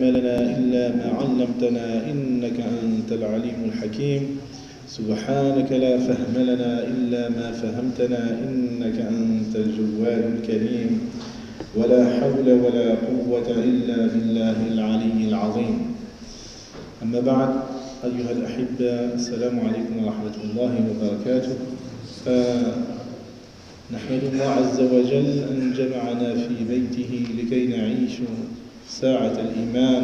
لنا إلا ما علمتنا إنك أنت العليم الحكيم سبحانك لا فهم لنا إلا ما فهمتنا إنك أنت الجواد الكريم ولا حول ولا قوة إلا بالله العلي العظيم. أما بعد أيها الأحبة السلام عليكم ورحمة الله وبركاته. نحمد الله عز وجل أن جمعنا في بيته لكي نعيش ساعة الإيمان،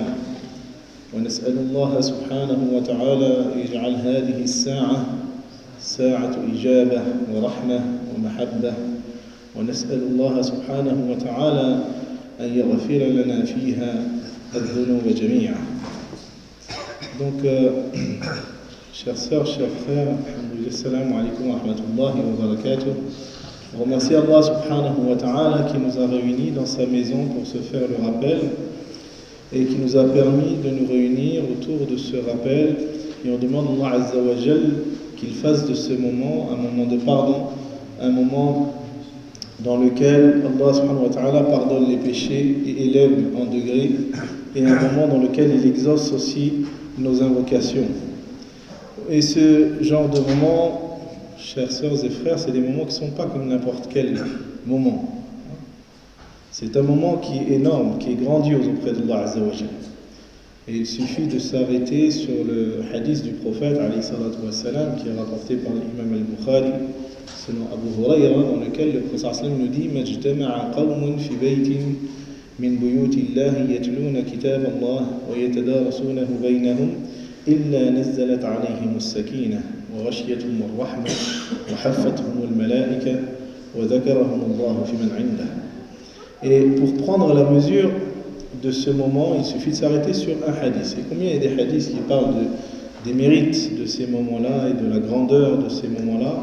ونسأل الله سبحانه وتعالى يجعل هذه الساعة ساعة إجابة ورحمة ومحبة، ونسأل الله سبحانه وتعالى أن يغفر لنا فيها الذنوب جميعا. Donc, chères sœurs, chers frères, assalamu alaikum wa rahmatullahi wa barakatuh. On remercie Allah subhanahu wa ta'ala qui nous a réunis dans sa maison pour se faire le rappel et qui nous a permis de nous réunir autour de ce rappel, et on demande à Allah azza wa jal qu'il fasse de ce moment un moment de pardon, un moment dans lequel Allah subhanahu wa ta'ala pardonne les péchés et élève en degrés, et un moment dans lequel il exauce aussi nos invocations. Et ce genre de moments, chères sœurs et frères, c'est des moments qui ne sont pas comme n'importe quel moment. C'est un moment qui est énorme, qui est grandiose auprès d'Allah Azza wa Jal. Et il suffit de s'arrêter sur le hadith du prophète alayhi salatu wa salam, qui est rapporté par l'imam al-Bukhari selon Abu Hurayra, dans lequel le prophète sallam nous dit Majtama'a qawmun fi baytin min buyutillahi yatluna kitab Allah wa yatadarasunahu baynahum illa nazzalat alayhim as-sakinah wa ghashiyatuhum ar-rahmah wa haffathum al-malaika wa dhakarahum Allah fi man 'indah. Et pour prendre la mesure de ce moment, il suffit de s'arrêter sur un hadith. Et combien il y a des hadiths qui parlent des mérites de ces moments-là et de la grandeur de ces moments-là.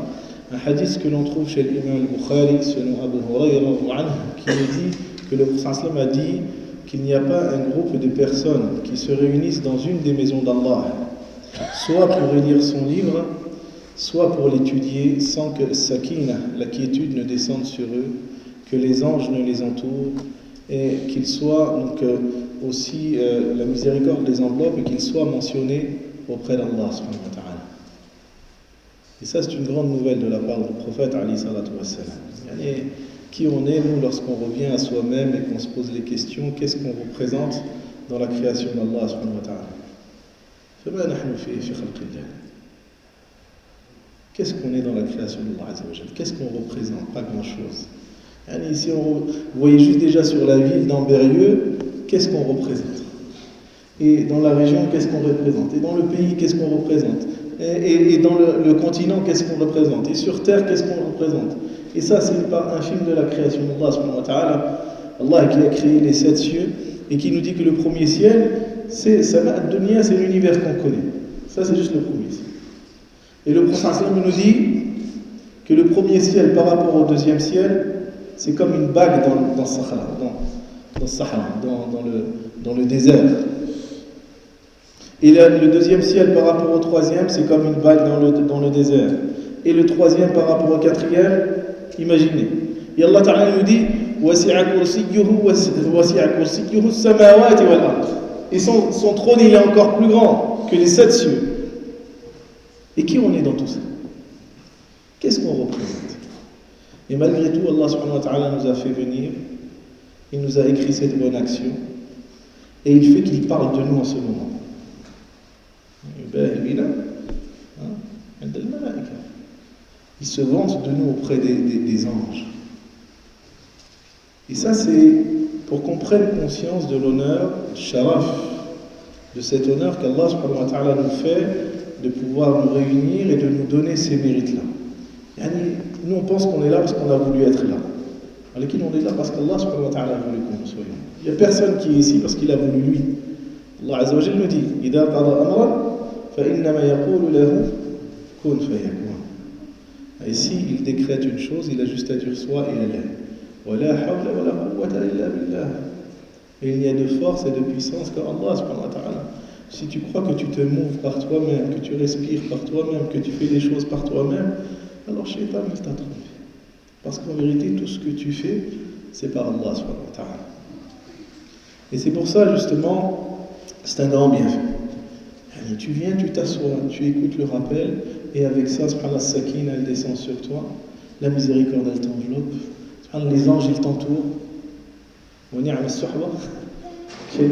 Un hadith que l'on trouve chez l'imam al-Bukhari, selon Abu Hurayra, qui nous dit que le prophète a dit qu'il n'y a pas un groupe de personnes qui se réunissent dans une des maisons d'Allah, soit pour lire son livre, soit pour l'étudier, sans que sakina, la quiétude, ne descende sur eux, que les anges ne les entourent, et qu'ils soient donc aussi la miséricorde les enveloppe, et qu'ils soient mentionnés auprès d'Allah subhanahu wa ta'ala. Et ça, c'est une grande nouvelle de la part du prophète alayhi salatu wa salam. Et qui on est, nous, lorsqu'on revient à soi-même et qu'on se pose les questions, qu'est-ce qu'on représente dans la création d'Allah subhanahu wa ta'ala? Qu'est-ce qu'on est dans la création d'Allah azza wa jal? Qu'est-ce qu'on représente? Pas grand-chose. Ici, vous voyez juste déjà sur la ville d'Ambérieux, qu'est-ce qu'on représente? Et dans la région, qu'est-ce qu'on représente? Et dans le pays, qu'est-ce qu'on représente? Et dans le continent, qu'est-ce qu'on représente? Et sur terre, qu'est-ce qu'on représente? Et ça, c'est pas un film de la création d'Allah subhanahu wa ta'ala. Allah qui a créé les 7 cieux et qui nous dit que le premier ciel, c'est Sama-ad-Dunya, c'est l'univers qu'on connaît. Ça, c'est juste le premier ciel. Et le prophète nous dit que le premier ciel par rapport au deuxième ciel, c'est comme une bague dans le Sahara, dans le désert. Et le deuxième ciel par rapport au troisième, c'est comme une bague dans le désert. Et le troisième par rapport au quatrième, imaginez. Et Allah Ta'ala nous dit وَسِعَ كُرْسِيُّهُ السَّمَاوَاتِ وَالْأَرْضِ. Et son trône, il est encore plus grand que les 7 cieux. Et qui on est dans tout ça? Qu'est-ce qu'on représente? Et malgré tout, Allah subhanahu wa ta'ala nous a fait venir, il nous a écrit cette bonne action, et il fait qu'il parle de nous en ce moment. Il se vante de nous auprès des anges. Et ça, c'est pour qu'on prenne conscience de l'honneur, sharaf, de cet honneur qu'Allah subhanahu wa ta'ala nous fait de pouvoir nous réunir et de nous donner ces mérites-là. Nous, on pense qu'on est là parce qu'on a voulu être là. Alors on est là parce qu'Allah subhanahu wa ta'ala a voulu qu'on soit. Il n'y a personne qui est ici parce qu'il a voulu lui. Allah azza wa jalla nous dit إِذَا قَضَى أَمْرًا فَإِنَّمَا يَقُولُ لَهُ كُنْ فَيَكُونُ. Et si il décrète une chose, il a juste à dire soit et elle est. وَلَا حَوْلَ وَلَا قُوَّةَ إِلَّا بِاللَّهِ. Et il n'y a de force et de puissance qu'Allah subhanahu wa ta'ala. Si tu crois que tu te mouves par toi-même, que tu respires par toi-même, que tu fais des choses par toi-même, alors Shaitan, il t'a trompé. Parce qu'en vérité, tout ce que tu fais, c'est par Allah subhanahu wa ta'ala. Et c'est pour ça, justement, c'est un grand bienfait. Tu viens, tu t'assois, tu écoutes le rappel, et avec ça, subhanallah, sakina, elle descend sur toi, la miséricorde, elle t'enveloppe, les anges, ils t'entourent.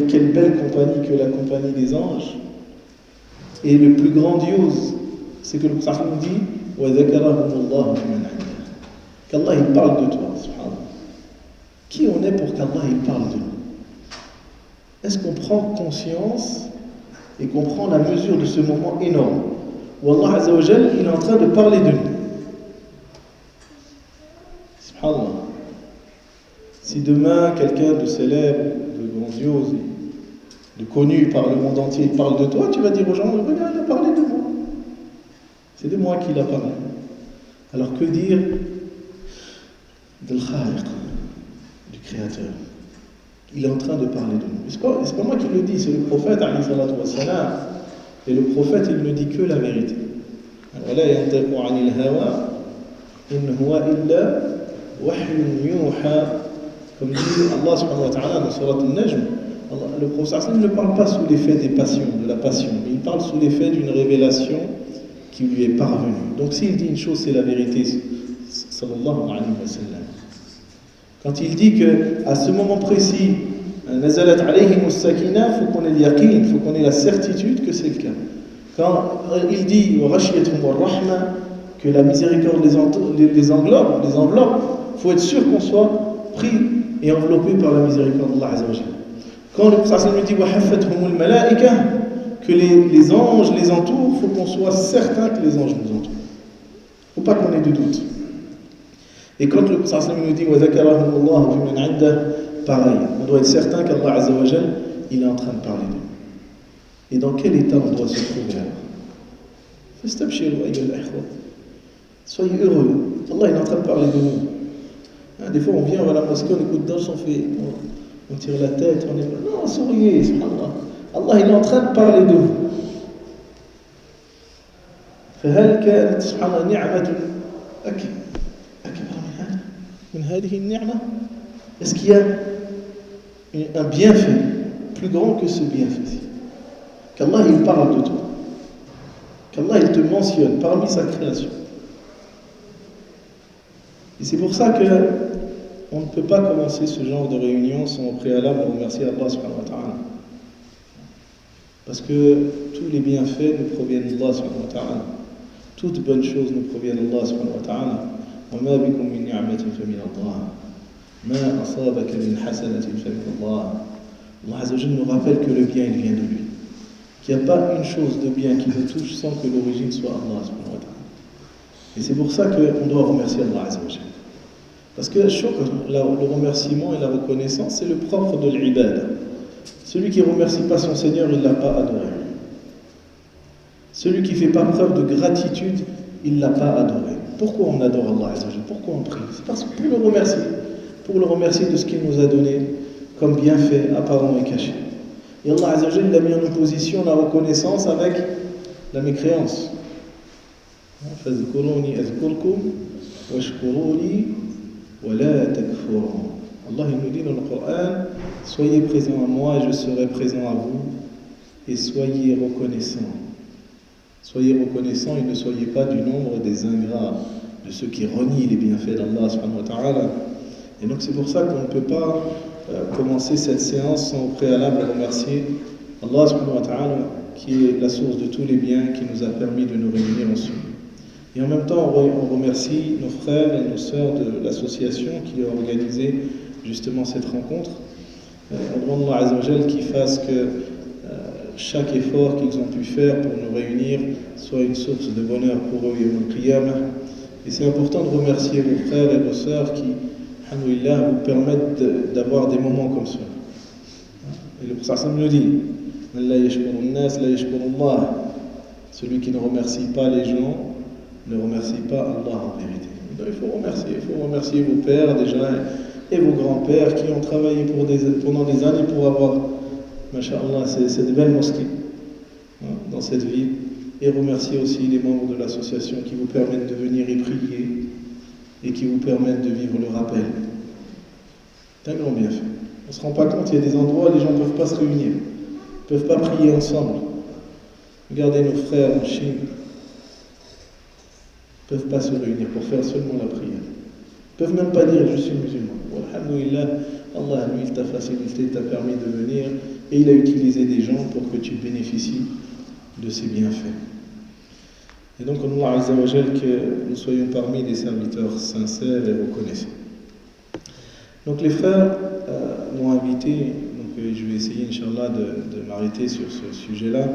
Quelle belle compagnie que la compagnie des anges. Et le plus grandiose, c'est que le prophète nous dit qu'Allah il parle de toi, subhanallah. Qui on est pour qu'Allah il parle de nous? Est-ce qu'on prend conscience et qu'on prend la mesure de ce moment énorme où Allah Azza wa Jal, il est en train de parler de nous? Subhanallah. Si demain quelqu'un de célèbre, de grandiose, de connu par le monde entier, il parle de toi, tu vas dire aux gens, regarde, il a parlé de moi. C'est de moi qu'il a parlé. Alors que dire de l'Khaliq, du Créateur? Il est en train de parler de nous. C'est pas moi qui le dis, c'est le prophète, alayhi salatu wassalam. Et le prophète, il ne dit que la vérité. وَلَا يَنْطِقُ عَنِ الْهَوَىٰ إِنْ هُوَ إِلَّا وَحْيٌ يُوحَىٰ. Comme dit Allah subhanahu wa ta'ala dans Surat Al-Najm, le prophète ne parle pas sous l'effet des passions, de la passion, mais il parle sous l'effet d'une révélation qui lui est parvenue. Donc s'il dit une chose, c'est la vérité, sallallahu alayhi wa sallam. Quand il dit qu'à ce moment précis, nazalat alayhim as-sakina, il faut qu'on ait le yaqin, il faut qu'on ait la certitude que c'est le cas. Quand il dit que la miséricorde les enveloppe, il faut être sûr qu'on soit pris et enveloppé par la miséricorde d'Allah Azza wa Jalla. Quand le prophète nous dit que les anges les entourent, il faut qu'on soit certain que les anges nous entourent. Il ne faut pas qu'on ait de doute. Et quand le prophète nous dit pareil, on doit être certain qu'Allah Azza wa Jalla, il est en train de parler de nous. Et dans quel état on doit se trouver alors? Soyez heureux. Allah il est en train de parler de nous. Des fois on vient à la mosquée, on écoute danse, on tire la tête, on est... Non, souriez, subhanallah. Allah il est en train de parler de vous. فهل كانت سبحان الله نعمة أكبر من هذه النعمة? Est-ce qu'il y a un bienfait plus grand que ce bienfait? Qu'Allah il parle de toi, qu'Allah il te mentionne parmi sa création. Et c'est pour ça que on ne peut pas commencer ce genre de réunion sans au préalable remercier Allah subhanahu wa ta'ala. Parce que tous les bienfaits nous proviennent d'Allah subhanahu wa ta'ala. Toutes bonnes choses nous proviennent d'Allah subhanahu wa ta'ala. وَمَا بِكُم مِّن نِّعْمَةٍ فَمِنَ اللَّهِ مَا أَصَابَكَ مِنْ حَسَنَةٍ فَمِنَ اللَّهِ. Allah Azza wa Jalla nous rappelle que le bien il vient de lui. Qu'il n'y a pas une chose de bien qui nous touche sans que l'origine soit Allah subhanahu wa ta'ala. Et c'est pour ça qu'on doit remercier Allah Azza wa Jalla. Parce que le remerciement et la reconnaissance, c'est le propre de l'ibad. Celui qui ne remercie pas son Seigneur, il ne l'a pas adoré. Celui qui ne fait pas preuve de gratitude, il ne l'a pas adoré. Pourquoi on adore Allah Azza wa Jalla? Pourquoi on prie? C'est parce que pour le remercier de ce qu'il nous a donné comme bienfait apparent et caché. Et Allah Azza wa Jalla a mis en opposition la reconnaissance avec la mécréance. فَاذْكُرُونِي أَذْكُرْكُمْ وَاشْكُرُوا وَلَا تَكْفُرُونَ. Allah il nous dit dans le Coran, soyez présents à moi, je serai présent à vous, et soyez reconnaissants. Soyez reconnaissants et ne soyez pas du nombre des ingrats, de ceux qui renient les bienfaits d'Allah subhanahu wa ta'ala. Et donc c'est pour ça qu'on ne peut pas commencer cette séance sans au préalable remercier Allah subhanahu wa ta'ala, qui est la source de tous les biens, qui nous a permis de nous réunir ensemble. Et en même temps, on remercie nos frères et nos sœurs de l'association qui a organisé justement cette rencontre. On demande à Allah Azza wa Jal qu'il fasse que chaque effort qu'ils ont pu faire pour nous réunir soit une source de bonheur pour eux et au qiyamah. Et c'est important de remercier vos frères et vos sœurs qui, alhamdoulilah, vous permettent d'avoir des moments comme cela. Et le prophète nous dit, celui qui ne remercie pas les gens ne remercie pas Allah en vérité. Donc, il faut remercier vos pères déjà et vos grands-pères qui ont travaillé pendant des années pour avoir, masha'Allah, cette belle mosquée dans cette ville, et remercier aussi les membres de l'association qui vous permettent de venir y prier et qui vous permettent de vivre le rappel. C'est un grand bienfait. On ne se rend pas compte, il y a des endroits où les gens ne peuvent pas se réunir. ne peuvent pas prier ensemble. Regardez nos frères en Chine, ne peuvent pas se réunir pour faire seulement la prière. Ils ne peuvent même pas dire je suis musulman. Alhamdulillah, Allah lui t'a facilité, t'a permis de venir et il a utilisé des gens pour que tu bénéficies de ses bienfaits. Et donc Allah Azza wa Jal que nous soyons parmi des serviteurs sincères et reconnaissants. Donc les frères m'ont invité, donc je vais essayer Inch'Allah de m'arrêter sur ce sujet-là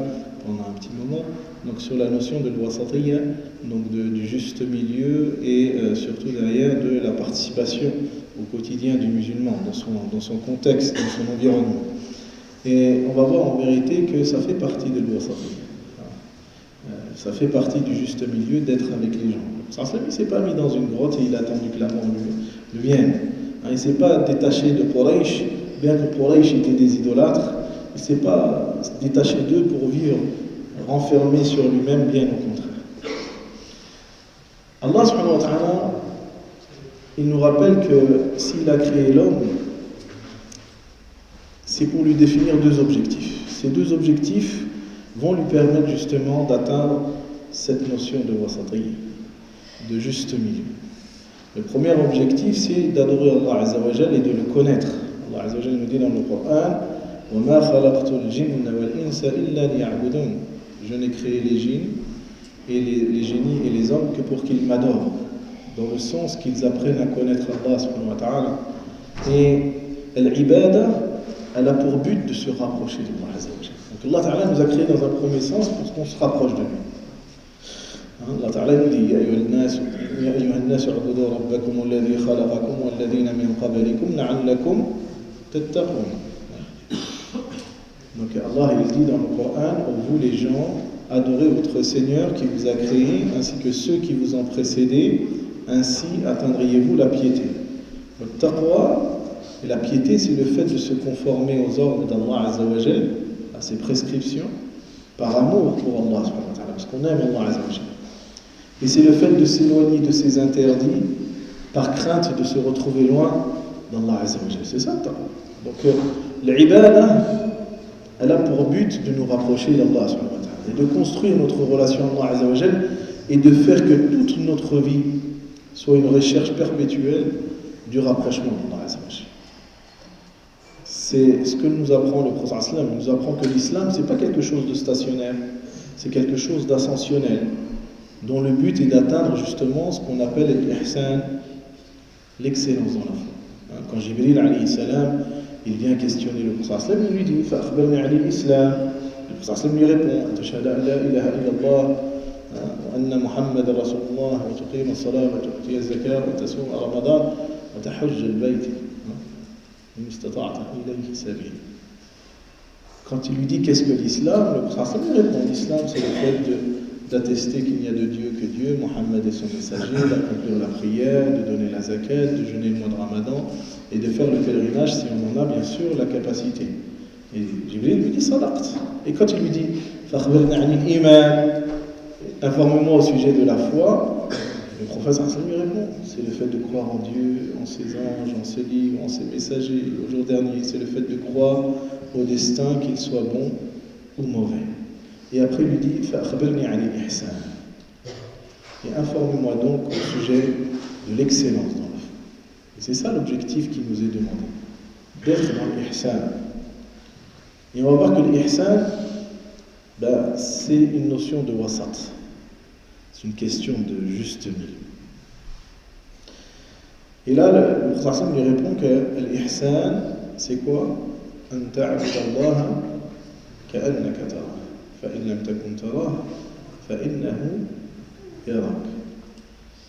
pendant un petit moment, donc sur la notion de l'wasatiyya, donc du juste milieu et surtout derrière de la participation au quotidien du musulman, dans son contexte, dans son environnement. Et on va voir en vérité que ça fait partie de l'wasatiyya. Ça fait partie du juste milieu d'être avec les gens. Le prophète ne s'est pas mis dans une grotte et il a attendu que la mort lui vienne. Il ne s'est pas détaché de Quraysh, bien que Quraysh était des idolâtres, il ne s'est pas détaché d'eux pour vivre renfermé sur lui-même, bien au contraire. Allah subhanahu wa ta'ala, il nous rappelle que s'il a créé l'homme, c'est pour lui définir deux objectifs. Ces deux objectifs vont lui permettre justement d'atteindre cette notion de wasatiyya, de juste milieu. Le premier objectif, c'est d'adorer Allah Azza wa Jal et de le connaître. Allah Azza wa Jal nous dit dans le Coran وَمَا خَلَقْتُ الْجِنَّ وَالْإِنسَ إِلَّا لِيَعْبُدُونَ. Je n'ai créé les djinns et les génies et les hommes que pour qu'ils m'adorent, dans le sens qu'ils apprennent à connaître Allah subhanahu wa ta'ala. Et l'ibada, elle a pour but de se rapprocher d'Allah Azza wa Jal. Donc Allah Ta'ala nous a créé dans un premier sens pour qu'on se rapproche de lui. Allah Ta'ala nous dit يا أيها الناس اعبدوا ربكم الذي خلقكم والذين من قبلكم لعلكم تتقون. Donc Allah il dit dans le Coran, vous les gens, adorez votre Seigneur qui vous a créé ainsi que ceux qui vous ont précédés, ainsi atteindriez-vous la piété. Le taqwa et la piété, c'est le fait de se conformer aux ordres d'Allah Azza wa Jal, à ses prescriptions, par amour pour Allah subhanahu wa ta'ala, parce qu'on aime Allah Azza wa Jal. Et c'est le fait de s'éloigner de ses interdits par crainte de se retrouver loin d'Allah Azza wa Jal. C'est ça le taqwa. Donc l'ibada, elle a pour but de nous rapprocher d'Allah subhanahu wa ta'ala et de construire notre relation à Allah Azza wa Jal et de faire que toute notre vie soit une recherche perpétuelle du rapprochement d'Allah Azza wa Jal. C'est ce que nous apprend le prophète. Il nous apprend que l'islam, ce n'est pas quelque chose de stationnaire, c'est quelque chose d'ascensionnel, dont le but est d'atteindre justement ce qu'on appelle l'ihsan, l'excellence dans la foi. Quand Jibril alayhi salam, il vient questionner le prophète, il lui dit فأخبرني عن الإسلام. Le prophète lui répond تشهد أن لا إله إلا الله وأن محمد رسول الله وتقيم الصلاة وتؤتي الزكاة وتصوم رمضان وتحج البيت إن استطعت إليه سبيلا. Quand il lui dit qu'est-ce que l'islam, le prophète lui répond l'islam c'est le fait d'attester qu'il n'y a de Dieu que Dieu, Mohammed est son messager, d'accomplir la prière, de donner la zakat, de jeûner le mois de Ramadan et de faire le pèlerinage si on en a bien sûr la capacité. Et Jibril lui dit sadaqt. Et quand il lui dit fakhbirna 'anil iman, informe-moi au sujet de la foi, le prophète lui répond c'est le fait de croire en Dieu, en ses anges, en ses livres, en ses messagers, au jour dernier, c'est le fait de croire au destin, qu'il soit bon ou mauvais. Et après il lui dit فأخبرني عن الإحسان. Et informe-moi donc au sujet de l'excellence dans la foi. Et c'est ça l'objectif qui nous est demandé, d'être dans l'ihsan. Et on va voir que l'ihsan, c'est une notion de wasat. C'est une question de juste milieu. Et là, le prophète lui répond que l'ihsan, c'est quoi? أن تعبد الله كأنك تراه فإن لم تكن تراه فإنه يراك.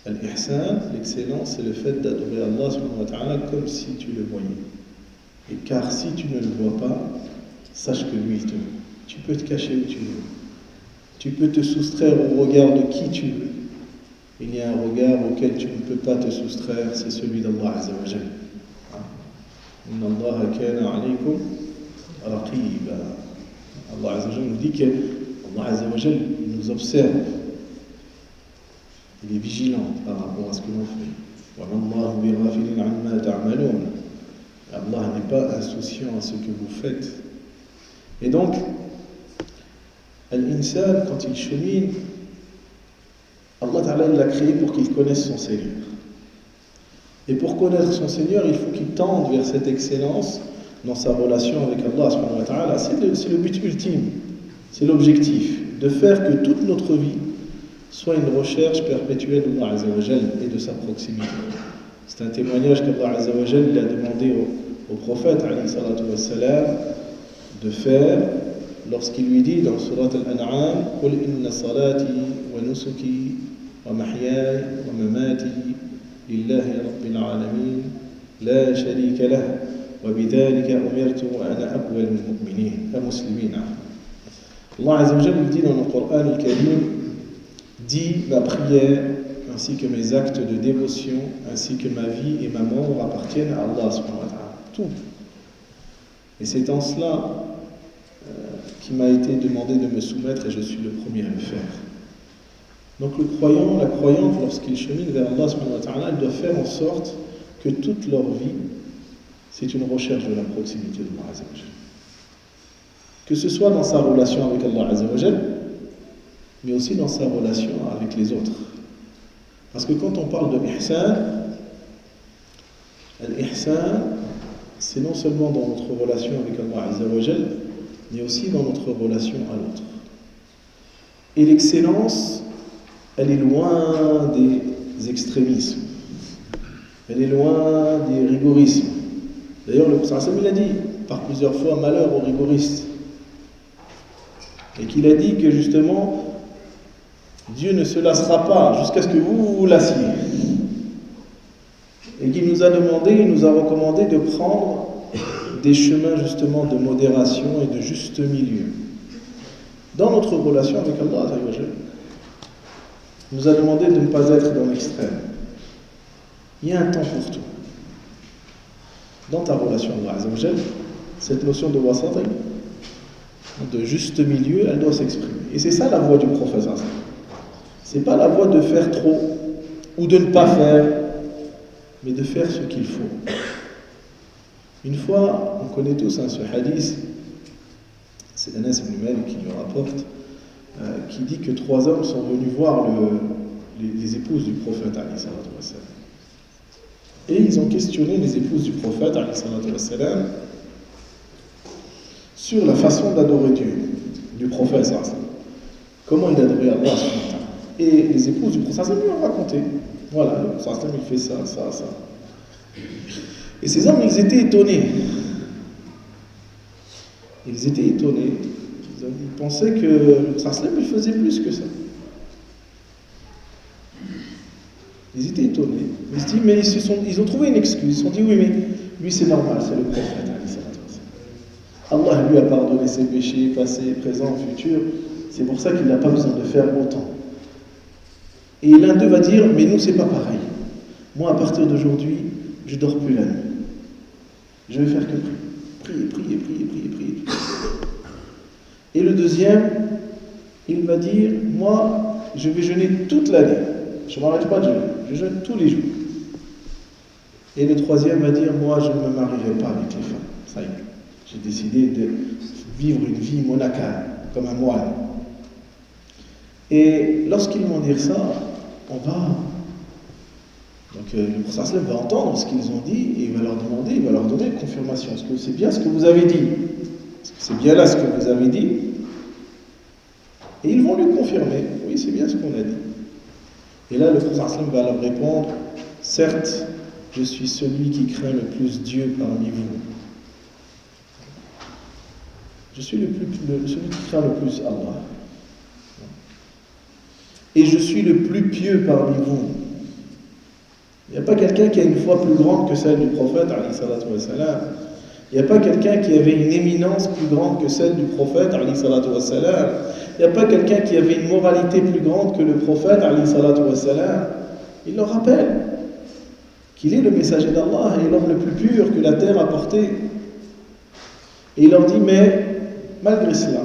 L'ihsan, l'excellence, c'est le fait d'adorer Allah subhanahu wa ta'ala comme si tu le voyais. Et car si tu ne le vois pas, sache que lui il te voit. Tu peux te cacher où tu veux. Tu peux te soustraire au regard de qui tu veux. Il y a un regard auquel tu ne peux pas te soustraire, c'est celui d'Allah Azza wa Jal. Inna Allah kana alaykum raqiba. Allah Azza wa Jal nous dit que Allah Azza wa Jal nous observe. Il est vigilant par rapport à ce que l'on fait. Wa ma Allahu bi ghafilin amma ta'malun. Allah n'est pas insouciant à ce que vous faites. Et donc, l'insan, quand il chemine, Allah Ta'ala l'a créé pour qu'il connaisse son Seigneur. Et pour connaître son Seigneur, il faut qu'il tende vers cette excellence dans sa relation avec Allah subhanahu wa ta'ala. C'est le but ultime, c'est l'objectif, de faire que toute notre vie soit une recherche perpétuelle d'Allah Azza wa Jal et de sa proximité. C'est un témoignage qu'Allah Azza wa Jal a demandé au prophète alayhi salatu wa salam de faire lorsqu'il lui dit dans Surat Al-An'am « Qul inna salati wa nusuki wa mahyaya wa mamati lillahi rabbil alamin la sharika lah wa bidhalika umirtu wa ana awwal al-muslimin » Allah Azza wa Jal lui dit dans le Coran al-Karim « Dis ma prière ainsi que mes actes de dévotion ainsi que ma vie et ma mort appartiennent à Allah subhanahu wa ta'ala. » Tout. Et c'est en cela qui m'a été demandé de me soumettre et je suis le premier à le faire. Donc le croyant, la croyante, lorsqu'il chemine vers Allah subhanahu wa ta'ala, il doit faire en sorte que toute leur vie, c'est une recherche de la proximité de Allah Azza wa Jal. Que ce soit dans sa relation avec Allah Azza wa Jal, mais aussi dans sa relation avec les autres. Parce que quand on parle de ihsan, l'ihsan, c'est non seulement dans notre relation avec Allah Azza wa Jal, mais aussi dans notre relation à l'autre. Et l'excellence, elle est loin des extrémismes. Elle est loin des rigorismes. D'ailleurs, le prophète il a dit par plusieurs fois malheur aux rigoristes. Et qu'il a dit que justement, Dieu ne se lassera pas jusqu'à ce que vous vous lassiez. Et qu'il nous a demandé, il nous a recommandé de prendre des chemins justement de modération et de juste milieu. Dans notre relation avec Allah, il nous a demandé de ne pas être dans l'extrême. Il y a un temps pour tout. Dans ta relation avec Allah, cette notion de wasat, de juste milieu, elle doit s'exprimer. Et c'est ça la voie du prophète. C'est pas la voie de faire trop ou de ne pas faire, mais de faire ce qu'il faut. Une fois, on connaît tous ce hadith, c'est Anas ibn Malik qui le rapporte, qui dit que 3 hommes sont venus voir les épouses du prophète alayhi salatu wa sallam. Et ils ont questionné les épouses du prophète alayhi salatu wa sallam sur la façon d'adorer Dieu, du prophète sallallahu alayhi wa sallam. Comment il adorait Allah subhanahu wa ta'ala. Et les épouses du prophète sallallahu alayhi wa sallam lui ont raconté. Voilà, le prophète sallallahu alayhi wa sallam il fait ça, ça, ça. Et ces hommes, ils étaient étonnés. Ils étaient étonnés. Ils pensaient que le prophète il faisait plus que ça. Ils étaient étonnés. Ils se disent, mais ils ont trouvé une excuse. Ils se sont dit, oui, mais lui c'est normal, c'est le prophète. Allah lui a pardonné ses péchés, passés, présents, futurs. C'est pour ça qu'il n'a pas besoin de faire autant. Et l'un d'eux va dire, mais nous c'est pas pareil. Moi à partir d'aujourd'hui, je dors plus la nuit. Je vais faire que prier. Prier. Et le deuxième, il va dire, moi, je vais jeûner toute l'année. Je ne m'arrête pas de jeûner. Je jeûne tous les jours. Et le troisième va dire, moi, je ne me marierai pas avec les femmes. Ça y est. J'ai décidé de vivre une vie monacale, comme un moine. Et lorsqu'ils vont dire ça, on va... Donc le prophète va entendre ce qu'ils ont dit et il va leur demander, il va leur donner une confirmation. Est-ce que c'est bien ce que vous avez dit? Est-ce que c'est bien là ce que vous avez dit? Et ils vont lui confirmer, oui c'est bien ce qu'on a dit. Et là le prophète va leur répondre, certes, je suis celui qui craint le plus Dieu parmi vous. Je suis celui qui craint le plus Allah. Et je suis le plus pieux parmi vous. Il n'y a pas quelqu'un qui a une foi plus grande que celle du prophète, alayhi salatu wa salam. Il n'y a pas quelqu'un qui avait une éminence plus grande que celle du prophète, alayhi salatu wa salam. Il n'y a pas quelqu'un qui avait une moralité plus grande que le prophète, alayhi salatu wa salam. Il leur rappelle qu'il est le messager d'Allah et l'homme le plus pur que la terre a porté. Et il leur dit, mais malgré cela,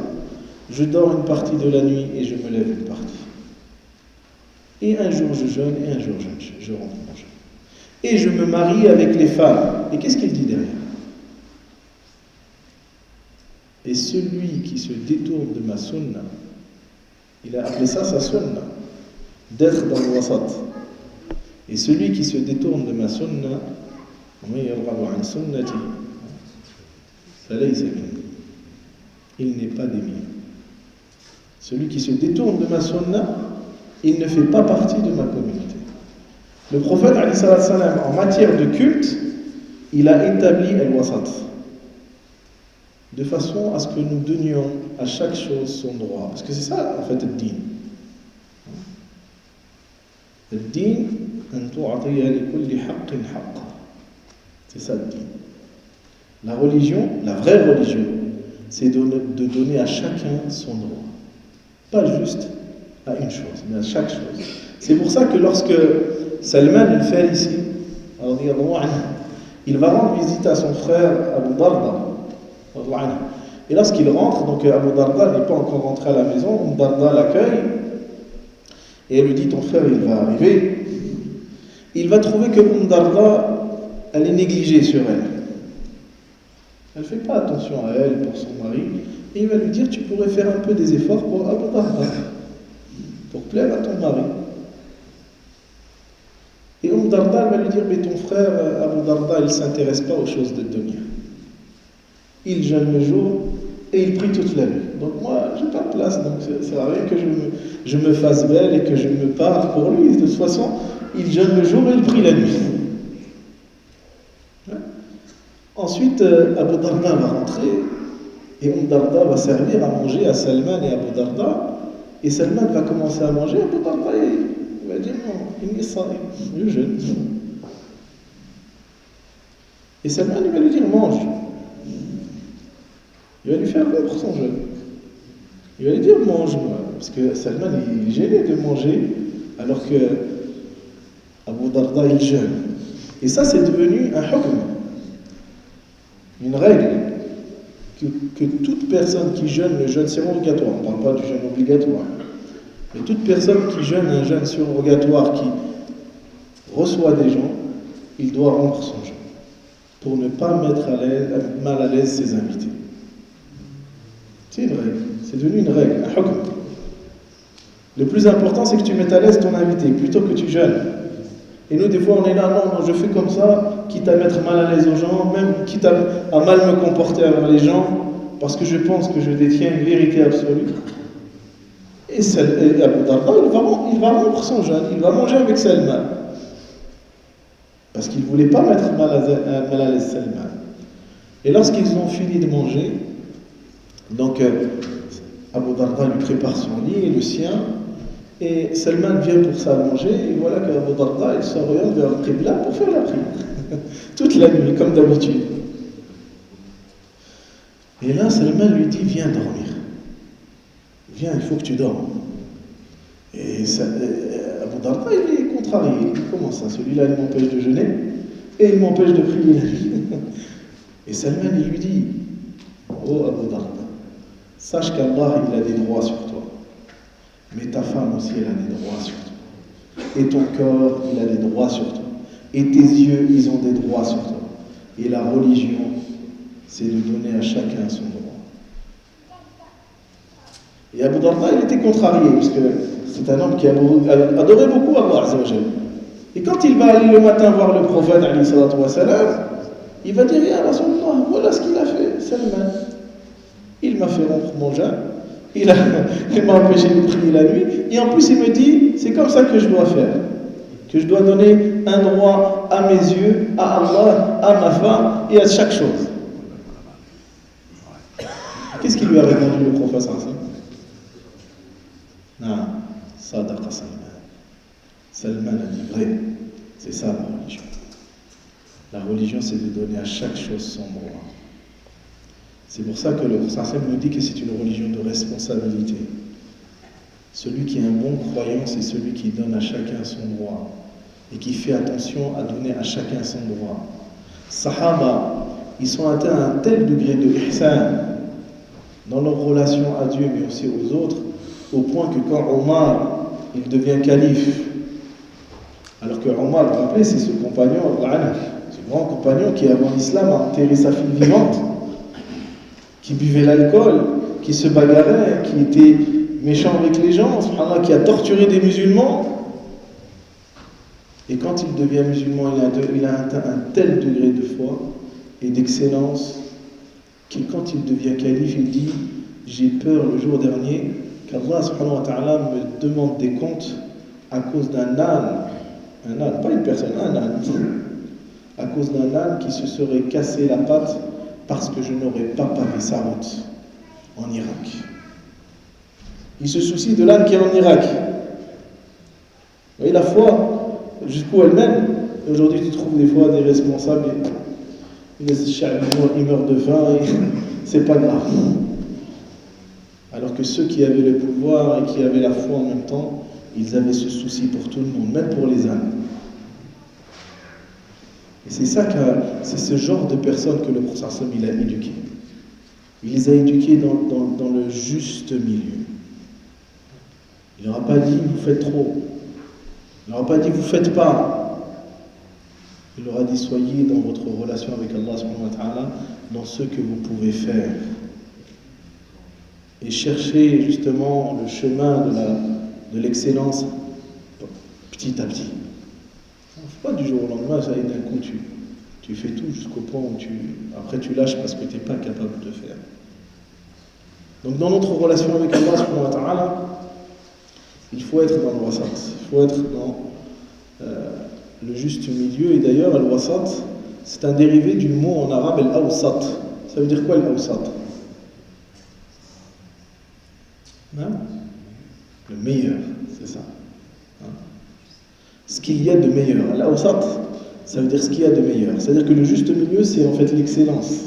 je dors une partie de la nuit et je me lève une partie. Et un jour je jeûne et un jour je rentre mon jeûne. Et je me marie avec les femmes. Et qu'est-ce qu'il dit derrière? Et celui qui se détourne de ma sunna, il a appelé ça sa sunna, d'être dans le wasat. Et celui qui se détourne de ma sunna, il n'est pas des miens. Celui qui se détourne de ma sunna, il ne fait pas partie de ma communauté. Le prophète, en matière de culte, il a établi al-wasat, de façon à ce que nous donnions à chaque chose son droit. Parce que c'est ça, en fait, le din. Le din, c'est ça le din. La religion, la vraie religion, c'est de donner à chacun son droit. Pas juste à une chose, mais à chaque chose. C'est pour ça que lorsque Salman al-Farisi, il va rendre visite à son frère Abu Darda, et lorsqu'il rentre, donc Abu Darda n'est pas encore rentré à la maison, Abu Darda l'accueille, et elle lui dit, ton frère il va arriver. Il va trouver que Abu Darda, elle est négligée sur elle. Elle ne fait pas attention à elle, pour son mari, et il va lui dire, tu pourrais faire un peu des efforts pour Abu Darda, pour plaire à ton mari. Et Abu Darda va lui dire, mais ton frère Abu Darda, il ne s'intéresse pas aux choses de dunya. Il jeûne le jour et il prie toute la nuit. Donc moi, je n'ai pas de place, donc ça ne sert à rien que je me fasse belle et que je me pare pour lui. De toute façon, il jeûne le jour et il prie la nuit. Ensuite, Abu Darda va rentrer et Abu Darda va servir à manger à Salman et Abu Darda. Et Salman va commencer à manger, Abu Darda il va dire non, je jeûne. Et Salman il va lui dire mange. Il va lui faire rompre son jeûne. Il va lui dire mange-moi. Parce que Salman il est gêné de manger alors que Abu Darda il jeûne. Et ça c'est devenu un hukm, une règle, que toute personne qui jeûne, le jeûne surrogatoire, on ne parle pas du jeûne obligatoire, mais toute personne qui jeûne un jeûne surrogatoire, qui reçoit des gens, il doit rompre son jeûne pour ne pas mettre mal à l'aise ses invités. C'est une règle, c'est devenu une règle, un hukm. Le plus important, c'est que tu mettes à l'aise ton invité plutôt que tu jeûnes. Et nous, des fois, on est là, non, je fais comme ça, quitte à mettre mal à l'aise aux gens, même quitte à mal me comporter avec les gens, parce que je pense que je détiens une vérité absolue. Et Abu Darda, il va rompre son jeûne, il va manger avec Salman. Parce qu'il ne voulait pas mettre mal à l'aise Salman. Et lorsqu'ils ont fini de manger, donc Abu Darda lui prépare son lit et le sien, et Salman vient pour s'allonger, et voilà qu'Abu Darda il s'oriente vers le Qibla pour faire la prière. Toute la nuit, comme d'habitude. Et là, Salman lui dit, viens dormir. Viens, il faut que tu dormes. Et Abu Darda, il est contrarié. Il dit, comment ça? Celui-là, il m'empêche de jeûner, et il m'empêche de prier la nuit. Et Salman, il lui dit, oh Abu Darda, sache qu'Allah, il a des droits sur toi. Mais ta femme aussi, elle a des droits sur toi. Et ton corps, il a des droits sur toi. Et tes yeux, ils ont des droits sur toi. Et la religion, c'est de donner à chacun son droit. Et Abu Darda, il était contrarié, parce que c'est un homme qui adorait beaucoup Allah Azza wa Jalla. Et quand il va aller le matin voir le prophète, il va dire, Ya Rasulullah, voilà ce qu'il a fait, Salman. Il m'a fait rompre mon jeûne. Il m'a empêché de prier la nuit, et en plus il me dit, c'est comme ça que je dois faire, que je dois donner un droit à mes yeux, à Allah, à ma femme et à chaque chose. Qu'est-ce qu'il lui a répondu le prophète Salman? Non, Sadaqa Salman. Salman a dit vrai, c'est ça la religion. La religion, c'est de donner à chaque chose son droit. C'est pour ça que le Prophète nous dit que c'est une religion de responsabilité. Celui qui est un bon croyant, c'est celui qui donne à chacun son droit et qui fait attention à donner à chacun son droit. Sahaba, ils sont atteints à un tel degré de ihsan dans leur relation à Dieu mais aussi aux autres, au point que quand Omar, il devient calife, alors que Omar, vous vous rappelez, c'est ce compagnon, ce grand compagnon qui avant l'islam a enterré sa fille vivante. qui buvait l'alcool, qui se bagarrait, qui était méchant avec les gens, subhanallah, qui a torturé des musulmans. Et quand il devient musulman, il a atteint un tel degré de foi et d'excellence que quand il devient calife, il dit « J'ai peur le jour dernier qu'Allah subhanahu wa ta'ala me demande des comptes à cause d'un âne, pas une personne, un âne, à cause d'un âne qui se serait cassé la patte parce que je n'aurais pas pavé sa route en Irak. » Il se soucie de l'âne qui est en Irak. Vous voyez la foi jusqu'où elle mène. Aujourd'hui, tu trouves des fois des responsables, ils meurent de faim et c'est pas grave. Alors que ceux qui avaient le pouvoir et qui avaient la foi en même temps, ils avaient ce souci pour tout le monde, même pour les ânes. Et c'est ce genre de personnes que le prophète il a éduqué. Il les a éduqués dans le juste milieu. Il n'aura pas dit vous faites trop. Il n'aura pas dit vous faites pas. Il leur a dit soyez dans votre relation avec Allah subhanahu wa ta'ala dans ce que vous pouvez faire. Et cherchez justement le chemin de l'excellence petit à petit. Pas du jour au lendemain, ça y est, d'un coup tu fais tout jusqu'au point où après tu lâches parce que tu n'es pas capable de faire. Donc dans notre relation avec Allah subhanahu wa ta'ala, il faut être dans le wasat, il faut être dans le juste milieu. Et d'ailleurs, al-wasat, c'est un dérivé du mot en arabe al-awsat. Ça veut dire quoi al-awsat? Le meilleur, c'est ça. Ce qu'il y a de meilleur. Al-awsat, ça veut dire ce qu'il y a de meilleur. C'est-à-dire que le juste milieu, c'est en fait l'excellence.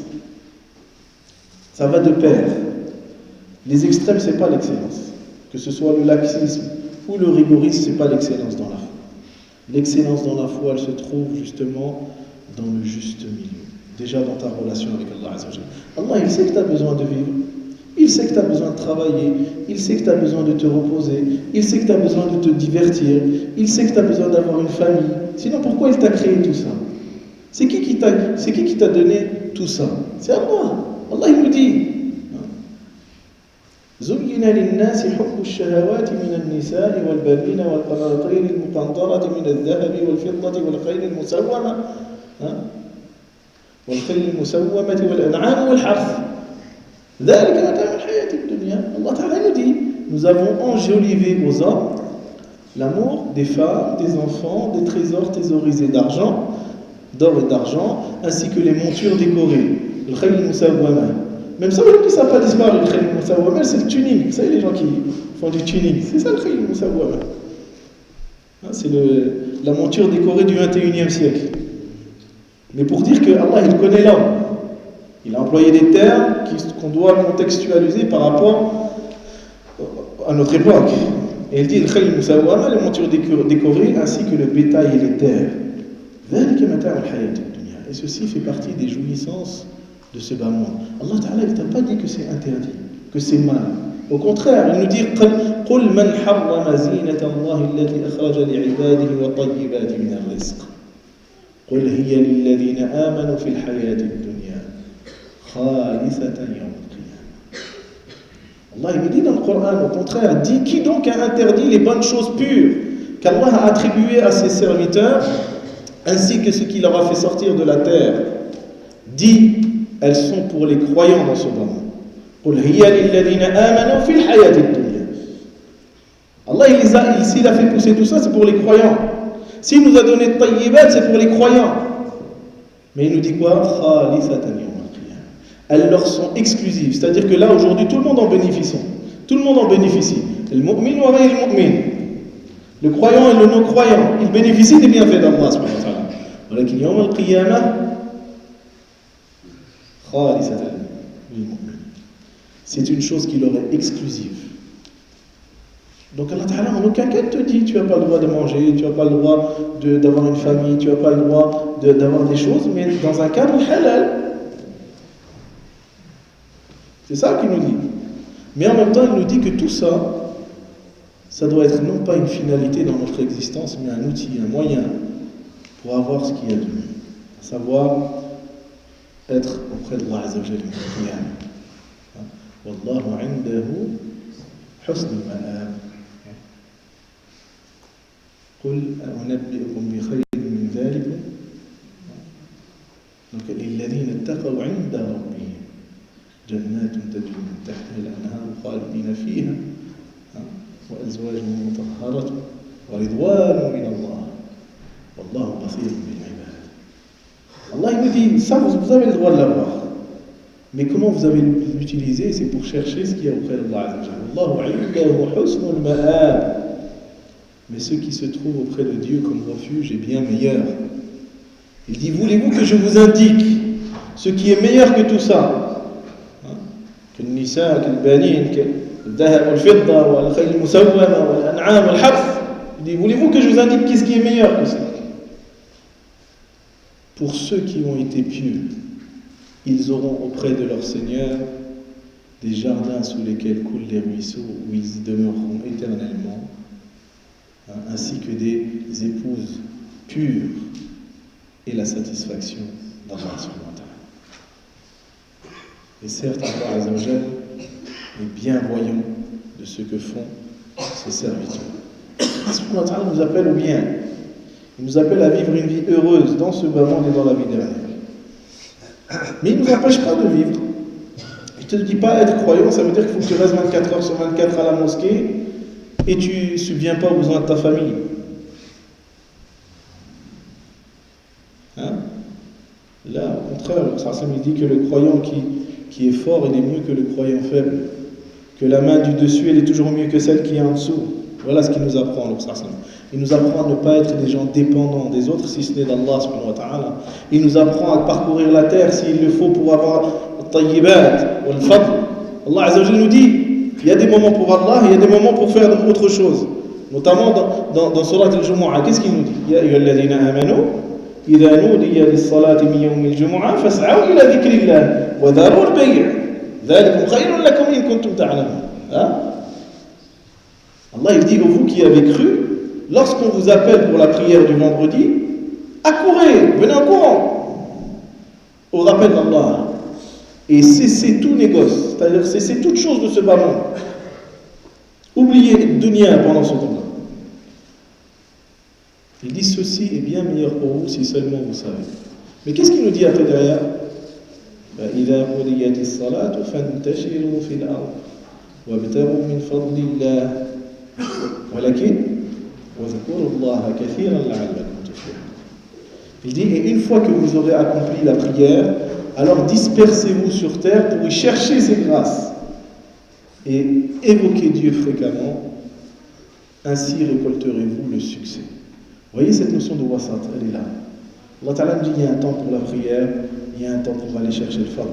Ça va de pair. Les extrêmes, c'est pas l'excellence. Que ce soit le laxisme ou le rigorisme, c'est pas l'excellence dans la foi. L'excellence dans la foi, elle se trouve justement dans le juste milieu. Déjà dans ta relation avec Allah Azza wa Jalla. Allah, il sait que tu as besoin de vivre. Il sait que tu as besoin de travailler. Il sait que tu as besoin de te reposer. Il sait que tu as besoin de te divertir. Il sait que tu as besoin d'avoir une famille. Sinon, pourquoi il t'a créé tout ça? C'est qui t'a donné tout ça? C'est Allah. Allah, il nous dit زين للناس حب الشهوات من النساء والبنين والقناطير المقنطرة من الذهب والفضة والخيل المسومة والأنعام والحرث ذلك متاع الحياة الدنيا. Allah Ta'ala nous dit, nous avons enjolivé aux hommes l'amour des femmes, des enfants, des trésors thésaurisés d'or et d'argent, ainsi que les montures décorées. Le khayl al-musawwama. Même ça, aujourd'hui, ça n'a pas disparu. Le khayl al-musawwama, c'est le tuning. Vous savez, les gens qui font du tuning, c'est ça le khayl al-musawwama. C'est la monture décorée du 21e siècle. Mais pour dire que Allah, il connaît l'homme. Il a employé des termes qu'on doit contextualiser par rapport à notre époque. Et il dit le khayl al-musawwama, les montures décorées, ainsi que le bétail et les terres. Et ceci fait partie des jouissances de ce bas monde. Allah Ta'ala ne t'a pas dit que c'est interdit, que c'est mal. Au contraire, il nous dit قُلْ مَنْ حَرَّمَ زِينَةَ اللَّهِ الَّتِي أَخْرَجَ لِعِبَادِهِ وَالطَّيِّبَاتِ مِنَ الرِّزْقِ قُلْ هِيَ لِلَّذِينَ آمَنُوا فِي الْحَيَاةِ الدُّنْيَا خَالِصَةً يَوْمَ الْقِيَامَةِ. Allah il nous dit dans le Coran, au contraire, dit qui donc a interdit les bonnes choses pures qu'Allah a attribuées à ses serviteurs, ainsi que ce qu'il leur a fait sortir de la terre. Dit, elles sont pour les croyants dans ce monde. Allah, s'il a fait pousser tout ça, c'est pour les croyants. S'il nous a donné de tayyibat, c'est pour les croyants. Mais il nous dit quoi? Elles leur sont exclusives. C'est-à-dire que là, aujourd'hui, tout le monde en bénéficie. Tout le monde en bénéficie. Le mu'min wa ghayr mu'min. Le croyant et le non-croyant, ils bénéficient des bienfaits d'Allah. ولكن يوم القيامة خالصة للمؤمن. C'est une chose qui leur est exclusive. Donc Allah Ta'ala en aucun cas te dit tu n'as pas le droit de manger, tu n'as pas le droit d'avoir une famille, tu n'as pas le droit d'avoir des choses, mais dans un cadre halal. C'est ça qu'il nous dit. Mais en même temps, il nous dit que tout ça, ça doit être non pas une finalité dans notre existence, mais un outil, un moyen pour avoir ce qu'il y a de mieux, à savoir être auprès de Allah Azza wa Jalla. والله عنده حسن المآب قل أنبئكم بخير من ذلك للذين اتقوا عند ربهم جنات تجري من تحتها الأنهار خالدين فيها وأزواج مطهرة ورضوان من الله والله بصير بالعباد. Allah nous dit, ça vous avez le droit de l'avoir. Mais comment vous avez l'utiliser, c'est pour chercher ce qu'il y a auprès d'Allah. Mais ce qui se trouve auprès de Dieu comme refuge est bien meilleur. Il dit, voulez-vous que je vous indique ce qui est meilleur que tout ça? Que le nisa, que le banin, que le dahab, le fidda, le khayl musawwama, l'an'am, le haf. Il dit, voulez-vous que je vous indique qu'est-ce qui est meilleur que ça? Pour ceux qui ont été pieux, ils auront auprès de leur Seigneur des jardins sous lesquels coulent les ruisseaux où ils demeureront éternellement, ainsi que des épouses pures et la satisfaction d'Allah subhanahu wa ta'ala. Et certes, Allah Azza wa Jal est bien voyant de ce que font ses serviteurs. Allah subhanahu wa ta'ala nous appelle au bien. Il nous appelle à vivre une vie heureuse dans ce bas monde et dans la vie dernière. Mais il ne nous empêche pas de vivre. Je ne te dis pas être croyant, ça veut dire qu'il faut que tu restes 24 heures sur 24 à la mosquée et tu ne subviens pas aux besoins de ta famille. Hein? Là, au contraire, le Prophète dit que le croyant qui est fort, il est mieux que le croyant faible. Que la main du dessus, elle est toujours mieux que celle qui est en dessous. Voilà ce qu'il nous apprend, le Prophète. Il nous apprend à ne pas être des gens dépendants des autres, si ce n'est d'Allah subhanahu wa ta'ala. Il nous apprend à parcourir la terre s'il le faut pour avoir le tayyibat ou le fadl. Allah Azza wa Jalla nous dit, il y a des moments pour Allah, il y a des moments pour faire autre chose. Notamment dans Surat al-Jumu'ah, qu'est-ce qu'il nous dit? Ya ayyuhalladhina amanu, idha nudiya lis-salati min yawm al-jumu'ah, fas'aw ila dhikrillah, wa dharu al-bay'. Dhalikum khayrun lakum in kuntum ta'lamun. Allah il dit, vous qui avez cru, lorsqu'on vous appelle pour la prière du vendredi, accourez, venez en courant au rappel d'Allah et cessez tout négoce, c'est-à-dire cessez toute chose de ce bas monde. Oubliez le dunya pendant ce temps-là. Il dit ceci est bien meilleur pour vous si seulement vous savez. Mais qu'est-ce qu'il nous dit après derrière? إذا قضيت الصلاة فانتشروا في الأرض وابتغوا من فضل الله ولكن واذكروا الله كثيرا لعلكم تفلحون. Il dit, et une fois que vous aurez accompli la prière, alors dispersez-vous sur terre pour y chercher ses grâces et évoquez Dieu fréquemment, ainsi récolterez-vous le succès. Vous voyez cette notion de wasat, elle est là. Allah Ta'ala nous dit, il y a un temps pour la prière, il y a un temps pour aller chercher le fard,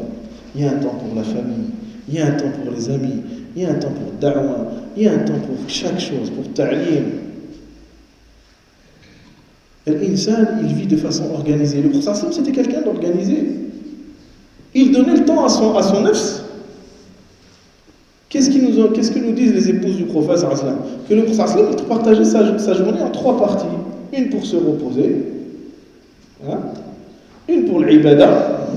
il y a un temps pour la famille, il y a un temps pour les amis, il y a un temps pour da'wa, il y a un temps pour chaque chose, pour ta'lim. L'insan, il vit de façon organisée. Le Prophète c'était quelqu'un d'organisé. Il donnait le temps à son nafs. Qu'est-ce que nous disent les épouses du Prophète? Que le Prophète il partageait sa journée en 3 parties. Une pour se reposer, une pour l'ibada,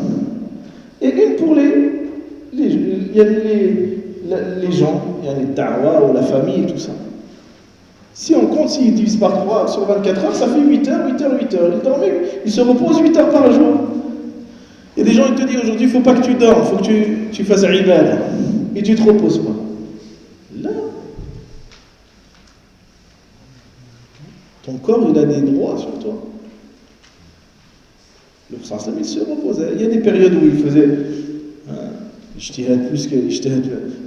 et une pour les gens, il y a les da'wa ou la famille et tout ça. Si on compte, s'il divise par 3 sur 24 heures, ça fait 8 heures, 8 heures, 8 heures. Il dormait, il se repose 8 heures par jour. Il y a des gens qui te disent aujourd'hui, il ne faut pas que tu dormes, il faut que tu fasses ibada. Et tu ne te reposes pas. Là, ton corps, il a des droits sur toi. Le Prophète, il se reposait. Il y a des périodes où il faisait ijtihad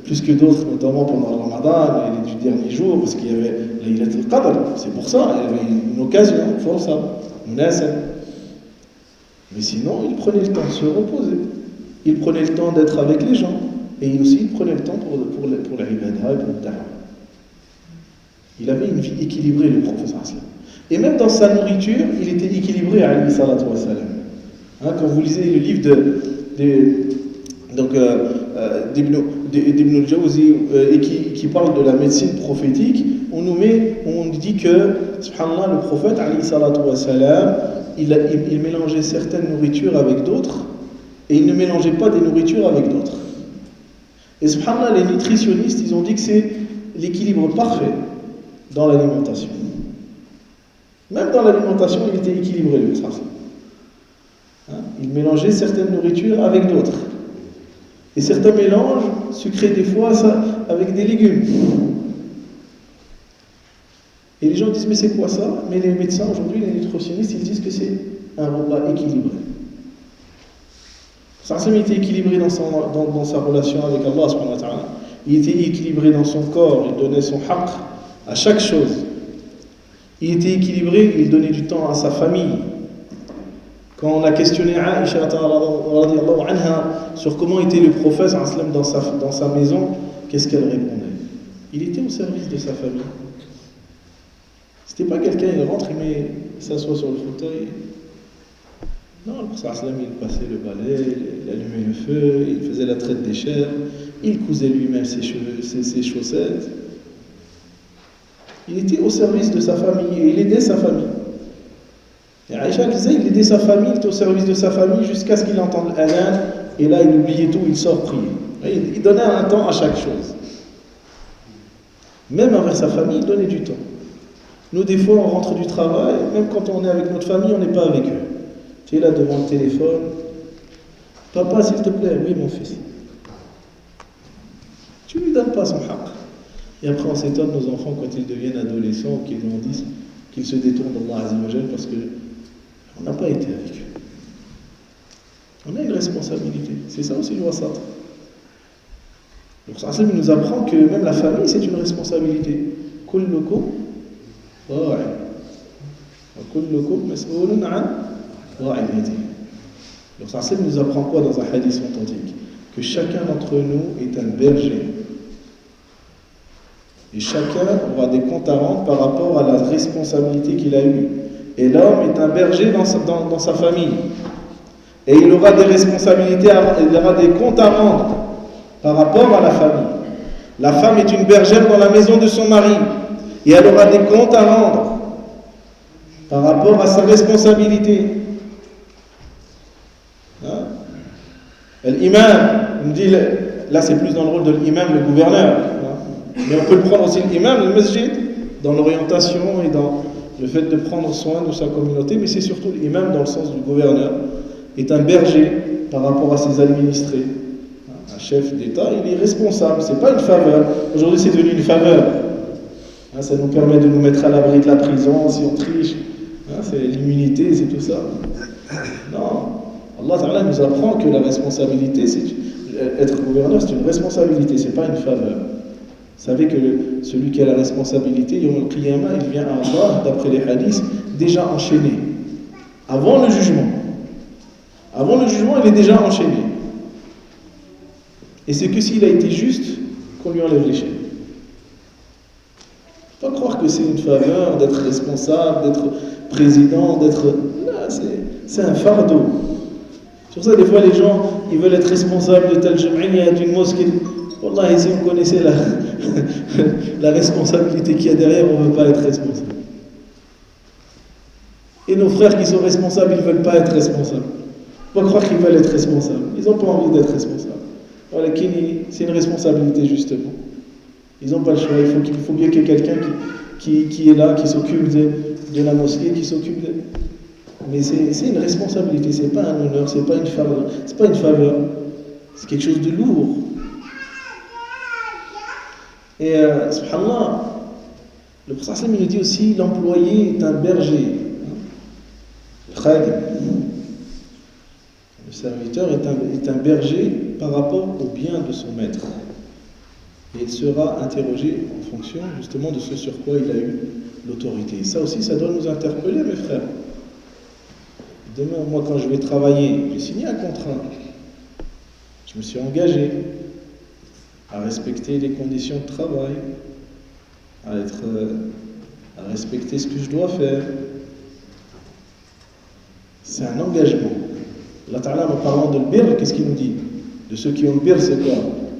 plus que d'autres, notamment pendant le Ramadan et les derniers jours, parce qu'il y avait Laylat al-Qadr. C'est pour ça, il y avait une occasion, force, munasab. Mais sinon, il prenait le temps de se reposer. Il prenait le temps d'être avec les gens. Et aussi, il prenait le temps pour l'ibadah et pour le da'wa. Il avait une vie équilibrée, le professeur Aslam. Et même dans sa nourriture, il était équilibré, alayhi salatu wa salam. Quand vous lisez le livre d'Ibn al-Jawzi et qui parle de la médecine prophétique, on dit que, subhanallah, le prophète, alayhi salatu wa salam, il mélangeait certaines nourritures avec d'autres, et il ne mélangeait pas des nourritures avec d'autres. Et subhanallah, les nutritionnistes, ils ont dit que c'est l'équilibre parfait dans l'alimentation. Même dans l'alimentation, il était équilibré, le prophète. Il mélangeait certaines nourritures avec d'autres. Et certains mélanges se créent des fois ça, avec des légumes. Et les gens disent, mais c'est quoi ça? Mais les médecins aujourd'hui, les nutritionnistes, ils disent que c'est un repas équilibré. Sarsim était équilibré dans sa relation avec Allah subhanahu wa ta'ala. Il était équilibré dans son corps, il donnait son haqq à chaque chose. Il était équilibré, il donnait du temps à sa famille. Quand on a questionné Aïcha anha sur comment était le prophète dans sa maison, qu'est-ce qu'elle répondait? Il était au service de sa famille. C'était pas quelqu'un, il rentre, il s'assoit sur le fauteuil. Non, le prophète il passait le balai, il allumait le feu, il faisait la traite des chairs, il cousait lui-même ses chaussettes. Il était au service de sa famille et il aidait sa famille. Et Aïcha disait, il aidait sa famille, il était au service de sa famille jusqu'à ce qu'il entende l'adhan, et là il oubliait tout, il sort prier. Il donnait un temps à chaque chose. Même envers sa famille, il donnait du temps. Nous, des fois, on rentre du travail, même quand on est avec notre famille, on n'est pas avec eux. Tu es là devant le téléphone. Papa, s'il te plaît, oui, mon fils. Tu ne lui donnes pas son haqq. Et après, on s'étonne, nos enfants, quand ils deviennent adolescents, qu'ils grandissent, qu'ils se détournent d'Allah Azza wa Jal parce qu'on n'a pas été avec eux. On a une responsabilité. C'est ça aussi le wasat. Le Prophète nous apprend que même la famille, c'est une responsabilité. Kullukum ra'i. Wa kullukum mas'oulun 'an ra'iyatihi. Le Prophète nous apprend quoi dans un hadith authentique? Que chacun d'entre nous est un berger. Et chacun aura des comptes à rendre par rapport à la responsabilité qu'il a eue. Et l'homme est un berger dans sa famille. Et il aura des responsabilités, il aura des comptes à rendre par rapport à la famille. La femme est une bergère dans la maison de son mari. Et elle aura des comptes à rendre par rapport à sa responsabilité. L'imam, on dit, là c'est plus dans le rôle de l'imam, le gouverneur. Mais on peut le prendre aussi l'imam, le masjid, dans l'orientation et dans le fait de prendre soin de sa communauté, mais c'est surtout l'imam dans le sens du gouverneur, est un berger par rapport à ses administrés. Un chef d'État, il est responsable, c'est pas une faveur. Aujourd'hui c'est devenu une faveur. Ça nous permet de nous mettre à l'abri de la prison si on triche. C'est l'immunité, c'est tout ça. Non, Allah Ta'ala nous apprend que la responsabilité, être gouverneur, c'est une responsabilité, c'est pas une faveur. Vous savez que celui qui a la responsabilité, Yawm al-Qiyamah, il vient à Allah, d'après les hadiths, déjà enchaîné. Avant le jugement. Avant le jugement, il est déjà enchaîné. Et c'est que s'il a été juste, qu'on lui enlève les chaînes. Faut pas croire que c'est une faveur d'être responsable, d'être président, d'être... Là, c'est un fardeau. Sur ça, des fois, les gens, ils veulent être responsables de tel jam'iyya, d'une mosquée. Wallah, si on connaissait la responsabilité qu'il y a derrière, on ne veut pas être responsable. Et nos frères qui sont responsables, ils ne veulent pas être responsables. Il ne faut pas croire qu'ils veulent être responsables. Ils n'ont pas envie d'être responsables. Voilà, c'est une responsabilité, justement. Ils n'ont pas le choix. Il faut bien qu'il y ait quelqu'un qui est là, qui s'occupe de la mosquée, qui s'occupe de... Mais c'est une responsabilité, c'est pas un honneur, c'est pas une faveur. C'est pas une faveur. C'est quelque chose de lourd. Et subhanallah, le prophète nous dit aussi l'employé est un berger. Le khadim. Le serviteur est un berger par rapport au bien de son maître. Et il sera interrogé en fonction justement de ce sur quoi il a eu l'autorité. Et ça aussi, ça doit nous interpeller, mes frères. Demain, moi, quand je vais travailler, j'ai signé un contrat. Je me suis engagé à respecter les conditions de travail, à respecter ce que je dois faire. C'est un engagement. Allah Ta'ala, en parlant de l'bir, qu'est-ce qu'il nous dit? De ceux qui ont le bir, c'est quoi?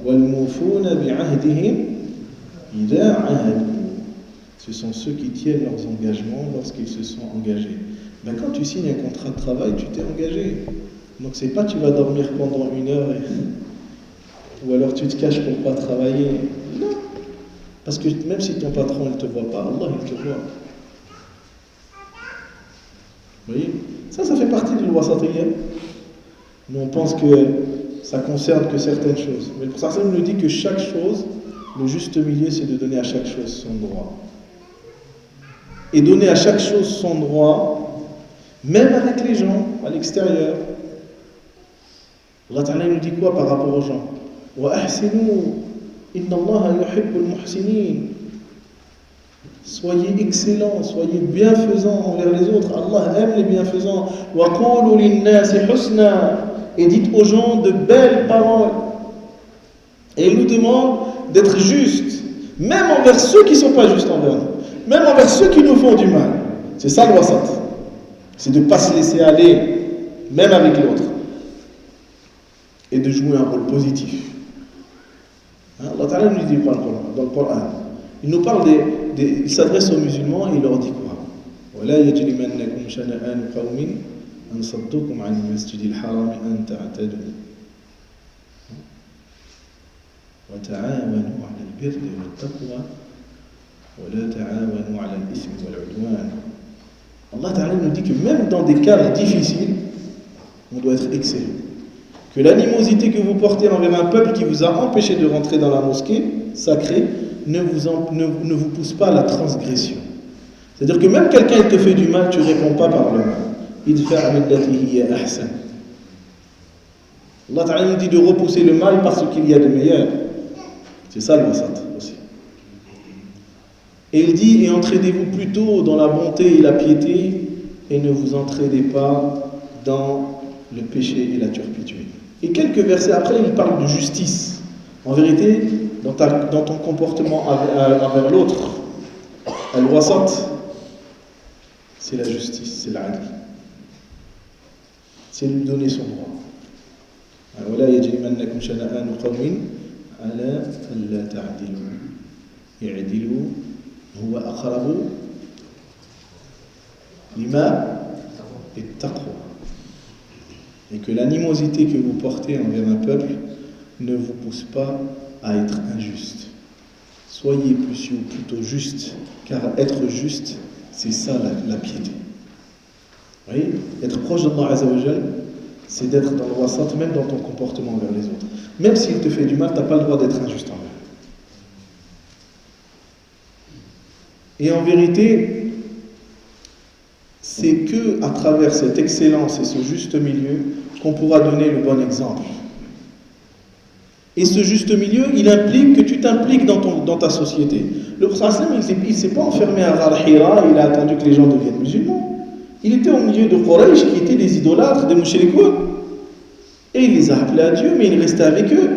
وَالْمُوفُونَ بِعَهْدِهِمْ إِذَا عَهَدُوا. Ce sont ceux qui tiennent leurs engagements lorsqu'ils se sont engagés. Ben, quand tu signes un contrat de travail, tu t'es engagé. Donc c'est pas tu vas dormir pendant 1 heure Ou alors tu te caches pour ne pas travailler. Non. Parce que même si ton patron ne te voit pas, Allah il te voit. Vous voyez? Ça fait partie du wasatiyya. Nous on pense que ça concerne que certaines choses. Mais le prophète nous dit que chaque chose, le juste milieu, c'est de donner à chaque chose son droit. Et donner à chaque chose son droit, même avec les gens, à l'extérieur. Allah Ta'ala nous dit quoi par rapport aux gens? Wa ahsinu, inna Allah yuhibbul muhsinin. Soyez excellents, soyez bienfaisants envers les autres. Allah aime les bienfaisants. Wa qulu lin-nasi husna. Et dites aux gens de belles paroles. Et il nous demande d'être justes, même envers ceux qui ne sont pas justes envers nous, même envers ceux qui nous font du mal. C'est ça le wasat. C'est de ne pas se laisser aller, même avec l'autre. Et de jouer un rôle positif. Allah Ta'ala nous dit dans le Coran. Il nous parle il s'adresse aux musulmans et il leur dit quoi? وَلَا يَجْرِمَنَّكُمْ شَنَآنُ قَوْمٍ أَنْ صَدُّوكُمْ عَنِ الْمَسْجِدِ الْحَرَامِ أَنْ تَعْتَدُوا وَتَعَاوَنُوا عَلَى الْبِرِّ وَالتَّقْوَى وَلَا تَعَاوَنُوا عَلَى الْإِثْمِ وَالْعُدْوَانِ. Allah Ta'ala nous dit que même dans des cas difficiles, on doit être excellent. Que l'animosité que vous portez envers un peuple qui vous a empêché de rentrer dans la mosquée sacrée ne vous pousse pas à la transgression. C'est-à-dire que même quelqu'un te fait du mal, tu ne réponds pas par le mal. Idfa' billati hiya ahsan. Allah Ta'ala nous dit de repousser le mal par ce qu'il y a de meilleur. C'est ça le wasat aussi. Et il dit, et entraînez-vous plutôt dans la bonté et la piété, et ne vous entraînez pas dans le péché et la turpitude. Et quelques versets après, il parle de justice. En vérité, dans ton comportement envers l'autre, al-wasat, c'est la justice, c'est l'adl. C'est lui donner son droit. وَلَا يَجْرِمَنَّكُمْ شَنَآنُ قَوْمٍ عَلَىٰ أَلَّا تَعْدِلُوا اعْدِلُوا هُوَ أَقْرَبُ لِمَا التَّقْوَى. Et que l'animosité que vous portez envers un peuple ne vous pousse pas à être injuste. Soyez plutôt juste, car être juste, c'est ça la piété. Vous voyez, être proche d'Allah Azza wa Jal, c'est d'être dans le wasat, même dans ton comportement envers les autres. Même s'il te fait du mal, tu n'as pas le droit d'être injuste envers lui. Et en vérité, c'est que à travers cette excellence et ce juste milieu qu'on pourra donner le bon exemple. Et ce juste milieu, il implique que tu t'impliques dans ta société. Le prophète, il ne s'est pas enfermé à Ghar Hira, il a attendu que les gens deviennent musulmans. Il était au milieu de Quraysh qui étaient des idolâtres, des mushrikoun. Et il les a appelés à Dieu, mais il restait avec eux.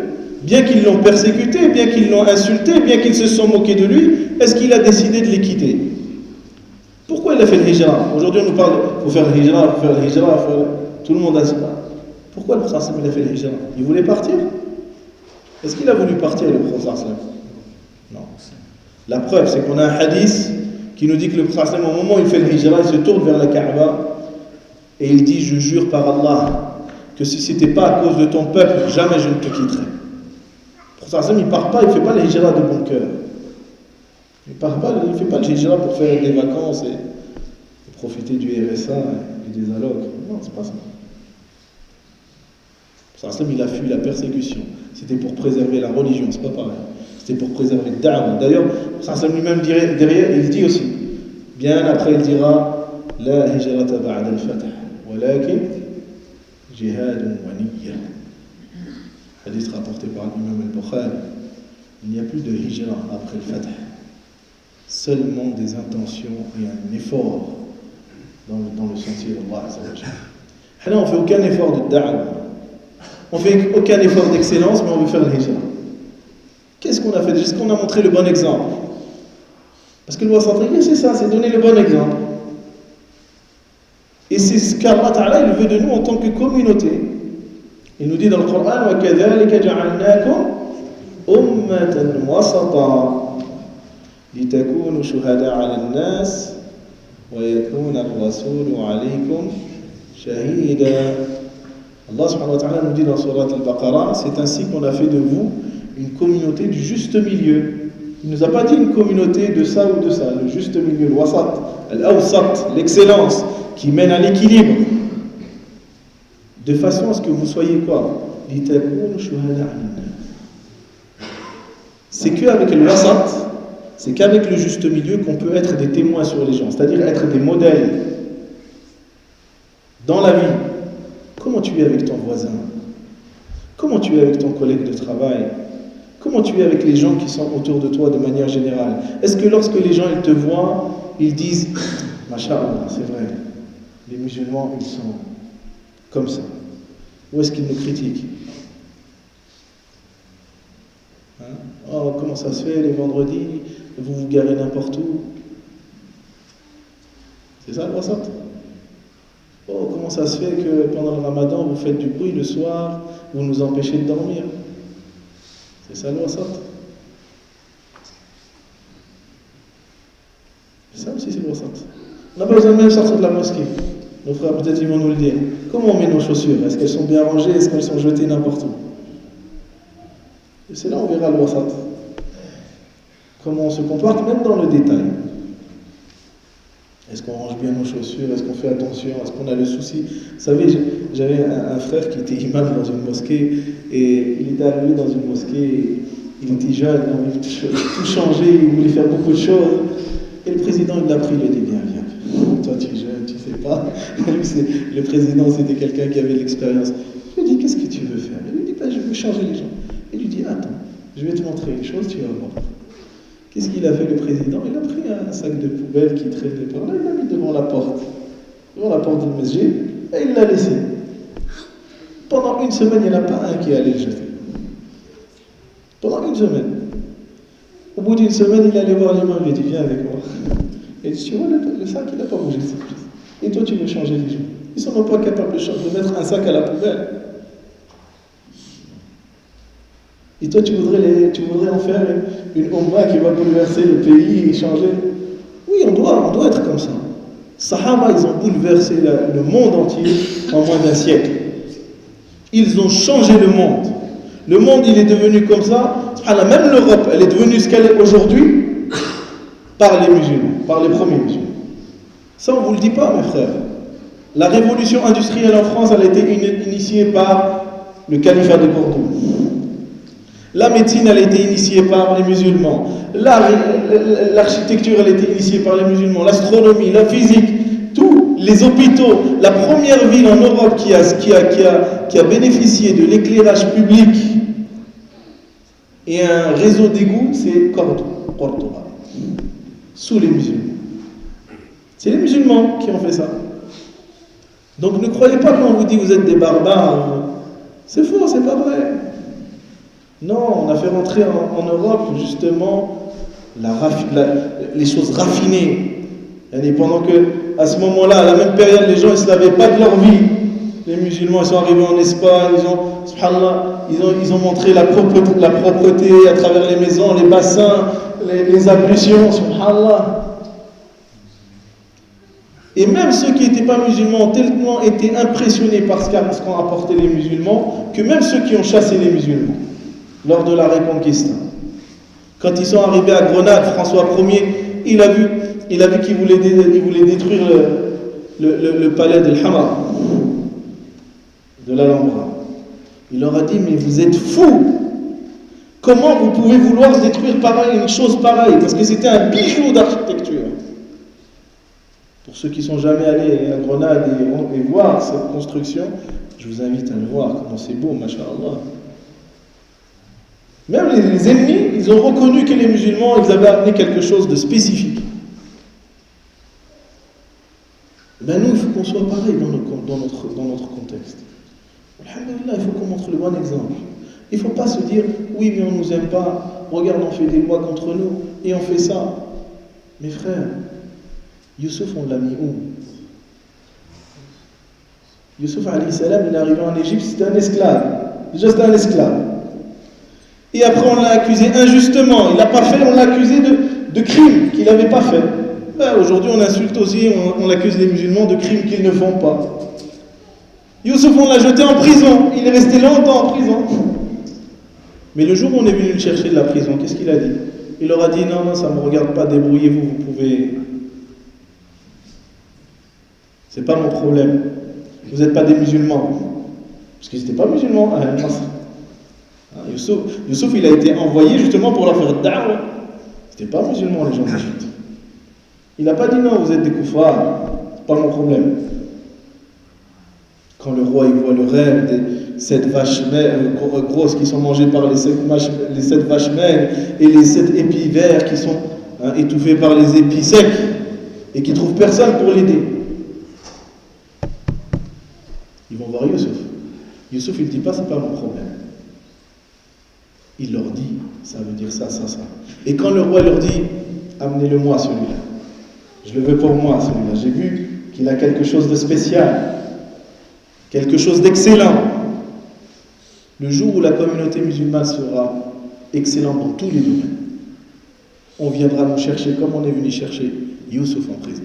Bien qu'ils l'ont persécuté, bien qu'ils l'ont insulté, bien qu'ils se sont moqués de lui, est-ce qu'il a décidé de les quitter? Pourquoi il a fait le hijra? Aujourd'hui on nous parle, il faut faire le hijra, tout le monde a ça. Pourquoi le prophète il a fait le hijra? Il voulait partir? Est-ce qu'il a voulu partir le prophète? Non. La preuve, c'est qu'on a un hadith qui nous dit que le prophète, au moment où il fait le hijra, il se tourne vers la Kaaba et il dit, je jure par Allah que si ce n'était pas à cause de ton peuple, jamais je ne te quitterai. Le prophète, il ne part pas, il ne fait pas le hijra de bon cœur. Il ne fait pas le hijra pour faire des vacances et profiter du RSA et des allocs. Non, c'est pas ça. Le prophète, il a fui la persécution. C'était pour préserver la religion, c'est pas pareil. C'était pour préserver le da'wah. D'ailleurs, le prophète lui-même derrière, il dit aussi, bien après il dira, La hijrata ba'da al-fath, walakin jihadun wa niyya. Hadith rapporté par l'imam al-Bukhari. Il n'y a plus de hijra après le fath. Seulement des intentions et un effort dans le sentier d'Allah. Là, on ne fait aucun effort de da'wah. On ne fait aucun effort d'excellence, mais on veut faire le hijra. Qu'est-ce qu'on a fait? Est-ce qu'on a montré le bon exemple? Parce que le wasatiyya, c'est ça, c'est donner le bon exemple. Et c'est ce qu'Allah Ta'ala il veut de nous en tant que communauté. Il nous dit dans le Coran وَكَذَلِكَ جَعَلْنَاكُمْ أُمَّةً وَسَطًا لِتَكُونُوا شُهَدَاءَ عَلَى النَّاسِ وَيَكُونَ الرَّسُولُ عَلَيْكُمْ شَهِيدًا Allah subhanahu wa ta'ala nous dit dans Surat Al-Baqarah, c'est ainsi qu'on a fait de vous une communauté du juste milieu. Il ne nous a pas dit une communauté de ça ou de ça, le juste milieu, le wasat, al-awsat, l'excellence, qui mène à l'équilibre. De façon à ce que vous soyez quoi? C'est qu'avec le wasat, c'est qu'avec le juste milieu qu'on peut être des témoins sur les gens, c'est-à-dire être des modèles dans la vie. Comment tu es avec ton voisin? Comment tu es avec ton collègue de travail? Comment tu es avec les gens qui sont autour de toi de manière générale? Est-ce que lorsque les gens ils te voient, ils disent « Masha'Allah, c'est vrai, les musulmans ils sont comme ça » ou est-ce qu'ils nous critiquent? Hein? Oh, comment ça se fait les vendredis, vous vous garez n'importe où? C'est ça le wasat? Oh, comment ça se fait que pendant le ramadan, vous faites du bruit le soir, vous nous empêchez de dormir? C'est ça le wasat. Ça aussi c'est le wasat. On n'a pas besoin de même sortir de la mosquée. Nos frères peut-être ils vont nous le dire. Comment on met nos chaussures? Est-ce qu'elles sont bien rangées? Est-ce qu'elles sont jetées n'importe où? Et c'est là où on verra le wasat. Comment on se comporte même dans le détail. Est-ce qu'on range bien nos chaussures? Est-ce qu'on fait attention? Est-ce qu'on a le souci? Vous savez, j'avais un frère qui était imam dans une mosquée et il était arrivé dans une mosquée, il était jeune, il avait tout changé, il voulait faire beaucoup de choses. Et le président, il l'a pris, il lui a dit viens. Toi, tu es jeune, tu ne sais pas. Le président, c'était quelqu'un qui avait l'expérience. Je lui ai dit qu'est-ce que tu veux faire? Il lui dit je veux changer les gens. Il lui dit attends, je vais te montrer une chose, tu vas voir. Qu'est-ce qu'il a fait le président? Il a pris un sac de poubelle qui traînait par là, il l'a mis devant la porte du masjid, et il l'a laissé. Pendant une semaine, il n'y en a pas un qui allait le jeter. Pendant une semaine. Au bout d'une semaine, il allait voir l'imam, il dit viens avec moi. Et tu vois, le sac, il n'a pas bougé. Et toi, tu veux changer les gens. Ils ne sont même pas capables de mettre un sac à la poubelle. Et toi, tu voudrais en faire une umma qui va bouleverser le pays et changer. Oui, on doit être comme ça. Sahaba, ils ont bouleversé le monde entier en moins d'un siècle. Ils ont changé le monde. Le monde, il est devenu comme ça. Même l'Europe, elle est devenue ce qu'elle est aujourd'hui par les musulmans, par les premiers musulmans. Ça, on ne vous le dit pas, mes frères. La révolution industrielle en France, elle a été initiée par le califat de Cordoue. La médecine, elle a été initiée par les musulmans. L'architecture, elle a été initiée par les musulmans. L'astronomie, la physique, tous les hôpitaux. La première ville en Europe qui a bénéficié de l'éclairage public et un réseau d'égouts, c'est Cordoba. Sous les musulmans. C'est les musulmans qui ont fait ça. Donc ne croyez pas quand on vous dit vous êtes des barbares. C'est faux, c'est pas vrai. Non, on a fait rentrer en Europe justement les choses raffinées. Et pendant que, à ce moment-là, à la même période, les gens ne se lavaient pas de leur vie. Les musulmans, ils sont arrivés en Espagne, ils ont montré la propreté à travers les maisons, les bassins, les ablutions, subhanallah. Et même ceux qui n'étaient pas musulmans ont tellement été impressionnés par ce qu'ont apporté les musulmans, que même ceux qui ont chassé les musulmans, lors de la Reconquista. Quand ils sont arrivés à Grenade, François Ier, il a vu qu'il voulait détruire le palais de l'Hamra, de l'Alhambra. Il leur a dit, mais vous êtes fous! Comment vous pouvez vouloir détruire une chose pareille? Parce que c'était un bijou d'architecture. Pour ceux qui ne sont jamais allés à Grenade et voir cette construction, je vous invite à le voir, comment c'est beau, masha'Allah. Même les ennemis, ils ont reconnu que les musulmans, ils avaient amené quelque chose de spécifique. Ben nous, il faut qu'on soit pareil dans notre contexte. Alhamdulillah, il faut qu'on montre le bon exemple. Il ne faut pas se dire, oui, mais on ne nous aime pas, regarde, on fait des lois contre nous, et on fait ça. Mes frères, Youssouf, on l'a mis où? Youssouf, alayhi salam, il est arrivé en Égypte, c'était un esclave. Déjà, c'était un esclave. Et après, on l'a accusé injustement. Il n'a pas fait, on l'a accusé de crimes qu'il n'avait pas fait. Ben, aujourd'hui, on insulte aussi, on accuse les musulmans de crimes qu'ils ne font pas. Youssouf, on l'a jeté en prison. Il est resté longtemps en prison. Mais le jour où on est venu le chercher de la prison, qu'est-ce qu'il a dit? Il leur a dit, non, non, ça ne me regarde pas, débrouillez-vous, vous pouvez... C'est pas mon problème. Vous n'êtes pas des musulmans. Parce qu'ils n'étaient pas musulmans. Youssouf, il a été envoyé justement pour leur faire da'wa. C'était pas musulmans, les gens d'Égypte. Il n'a pas dit, non, vous êtes des koufars. C'est pas mon problème. Quand le roi il voit le rêve des 7 vaches grosses qui sont mangées par les 7 vaches maigres et les 7 épis verts qui sont étouffés par les épis secs et qui ne trouvent personne pour l'aider, ils vont voir Youssouf. Youssouf il ne dit pas c'est pas mon problème. Il leur dit ça veut dire ça, ça, ça. Et quand le roi leur dit amenez-le-moi celui-là, je le veux pour moi celui-là, j'ai vu qu'il a quelque chose de spécial. Quelque chose d'excellent. Le jour où la communauté musulmane sera excellente dans tous les domaines, on viendra nous chercher comme on est venu chercher Youssouf en prison.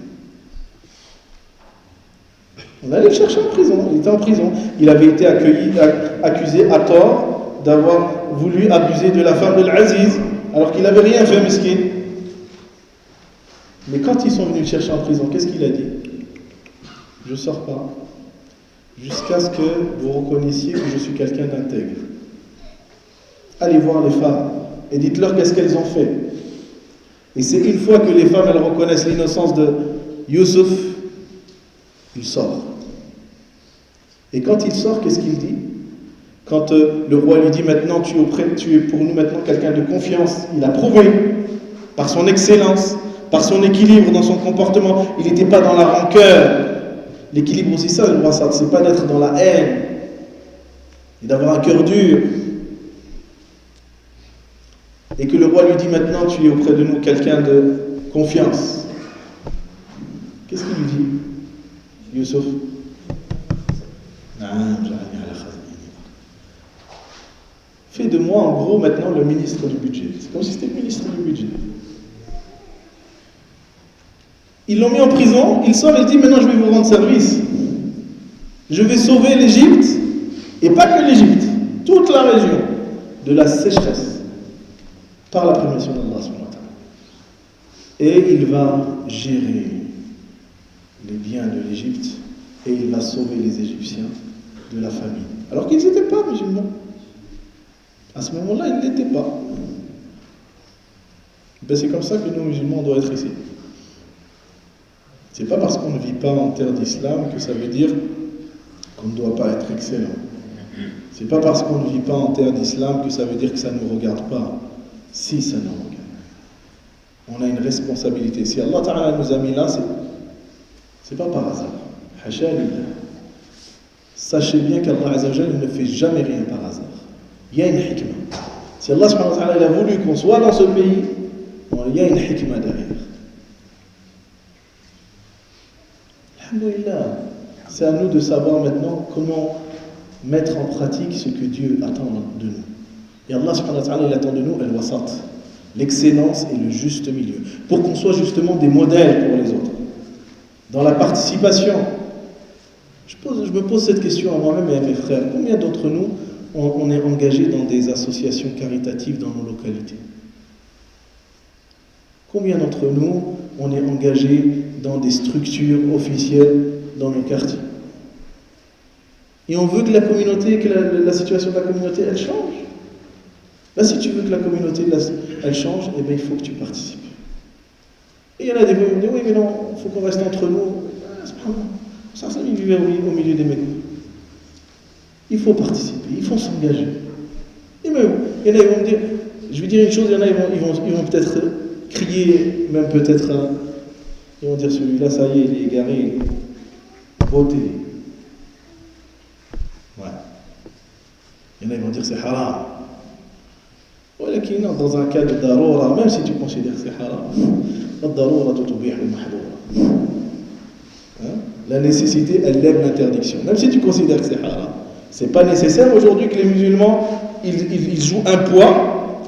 On allait le chercher en prison, il était en prison. Il avait été accusé à tort d'avoir voulu abuser de la femme de l'Aziz, alors qu'il n'avait rien fait, miskin. Mais quand ils sont venus le chercher en prison, qu'est-ce qu'il a dit? Je ne sors pas. Jusqu'à ce que vous reconnaissiez que je suis quelqu'un d'intègre. Allez voir les femmes et dites-leur qu'est-ce qu'elles ont fait. Et c'est une fois que les femmes elles reconnaissent l'innocence de Youssouf, il sort. Et quand il sort, qu'est-ce qu'il dit? Quand le roi lui dit maintenant tu es pour nous maintenant quelqu'un de confiance, il a prouvé par son excellence, par son équilibre dans son comportement, il n'était pas dans la rancœur. L'équilibre aussi, ça, le roi Saad, c'est pas d'être dans la haine et d'avoir un cœur dur. Et que le roi lui dit maintenant, tu es auprès de nous quelqu'un de confiance. Qu'est-ce qu'il lui dit, Youssouf? Fais de moi, en gros, maintenant le ministre du budget. C'est comme si c'était le ministre du budget. Ils l'ont mis en prison, il sort et il dit maintenant je vais vous rendre service. Je vais sauver l'Égypte, et pas que l'Égypte, toute la région, de la sécheresse, par la permission d'Allah. Et il va gérer les biens de l'Égypte, et il va sauver les Égyptiens de la famine. Alors qu'ils n'étaient pas musulmans. À ce moment-là, ils ne l'étaient pas. Ben, c'est comme ça que nous, musulmans, on doit être ici. C'est pas parce qu'on ne vit pas en terre d'islam que ça veut dire qu'on ne doit pas être excellent. C'est pas parce qu'on ne vit pas en terre d'islam que ça veut dire que ça ne nous regarde pas. Si ça nous regarde. On a une responsabilité. Si Allah Ta'ala nous a mis là, c'est pas par hasard. Hasha lillah. Sachez bien qu'Allah Azzawajal ne fait jamais rien par hasard. Il y a une hikmah. Si Allah Subhanahu wa Ta'ala a voulu qu'on soit dans ce pays, il y a une hikmah derrière. Alhamdulillah. C'est à nous de savoir maintenant comment mettre en pratique ce que Dieu attend de nous. Et Allah subhanahu wa ta'ala, il attend de nous al-wasat, l'excellence et le juste milieu, pour qu'on soit justement des modèles pour les autres. Dans la participation, je me pose cette question à moi-même et à mes frères. Combien d'entre nous, on est engagés dans des associations caritatives dans nos localités? Combien d'entre nous, on est engagés dans des structures officielles dans nos quartiers? Et on veut que la communauté, que la situation de la communauté, elle change. Là, si tu veux que la communauté, elle change, eh bien, il faut que tu participes. Et il y en a des fois qui me disent, oui, mais non, il faut qu'on reste entre nous. C'est pas bon. Ça, ils vivent au milieu des mégots. Il faut participer, il faut s'engager. Et même, il y en a, ils vont me dire, je vais dire une chose, il y en a, ils vont peut-être crier, même peut-être, ils vont dire, celui-là, ça y est, il est égaré, votez. Ouais. Il y en a, ils vont dire, c'est haram. Dans un cas de darura, même si tu considères que c'est haram, la nécessité, elle lève l'interdiction. Même si tu considères que c'est haram. C'est pas nécessaire aujourd'hui que les musulmans, ils jouent un poids,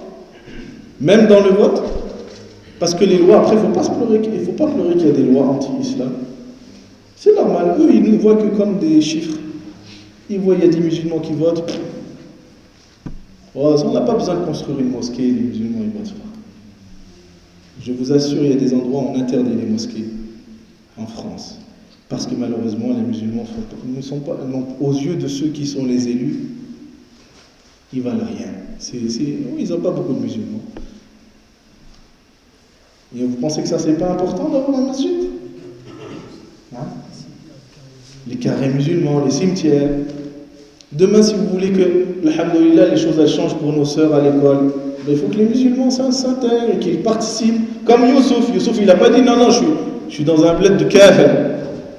même dans le vote, parce que les lois, après, il ne faut pas pleurer qu'il y a des lois anti-islam. C'est normal, eux, ils ne nous voient que comme des chiffres. Ils voient, il y a des musulmans qui votent. Oh, on n'a pas besoin de construire une mosquée, les musulmans ils votent pas. Je vous assure, il y a des endroits où on interdit les mosquées en France. Parce que malheureusement, les musulmans ne sont pas, aux yeux de ceux qui sont les élus, ils valent rien. Ils n'ont pas beaucoup de musulmans. Et vous pensez que ça, c'est pas important d'avoir un masjid? Hein? Les carrés musulmans, les cimetières. Demain, si vous voulez que, alhamdoulilah, les choses elles changent pour nos sœurs à l'école, il faut que les musulmans s'intègrent et qu'ils participent. Comme Youssouf. Youssouf, il n'a pas dit non, je suis dans un bled de kafir.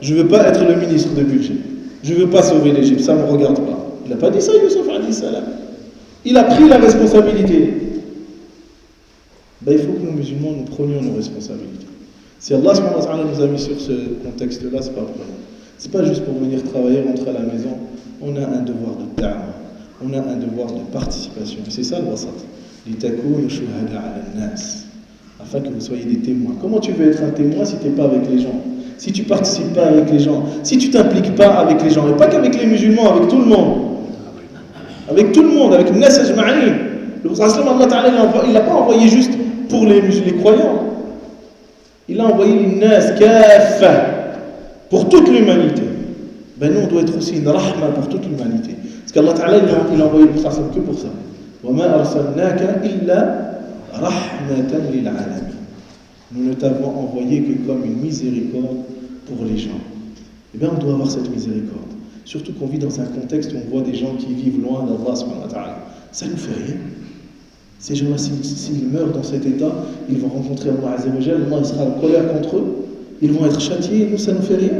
Je ne veux pas être le ministre de budget. Je ne veux pas sauver l'Égypte, ça ne me regarde pas. Il n'a pas dit ça, Youssouf alayhi salam. Il a pris la responsabilité. Il faut que nous musulmans, nous prenions nos responsabilités. Si Allah nous a mis sur ce contexte-là, ce n'est pas pour rien. Ce n'est pas juste pour venir travailler, rentrer à la maison. On a un devoir de da'wa. On a un devoir de participation. C'est ça le wasat. Litakounu shuhada ala nas. Afin que vous soyez des témoins. Comment tu veux être un témoin si tu n'es pas avec les gens? Si tu ne participes pas avec les gens? Si tu ne t'impliques pas avec les gens? Et pas qu'avec les musulmans, avec tout le monde. Avec tout le monde, avec le nas ajma'in. Le prophète Allah Ta'ala, il l'a pas envoyé juste pour les croyants. Il a envoyé les nas kaffa, pour toute l'humanité. Nous, on doit être aussi une rahma pour toute l'humanité. Parce qu'Allah Ta'ala, il a envoyé le prophète que pour ça. وَمَا أَرْسَلْنَاكَ إِلَّا رَحْمَةً لِلْعَالَمِينَ. Nous ne t'avons envoyé que comme une miséricorde pour les gens. On doit avoir cette miséricorde. Surtout qu'on vit dans un contexte où on voit des gens qui vivent loin d'Allah subhanahu wa ta'ala. Ça ne nous fait rien. Ces gens-là, s'ils meurent dans cet état, ils vont rencontrer Allah Azza wa Jalla, Allah sera en colère contre eux, ils vont être châtiés, et nous, ça ne nous fait rien.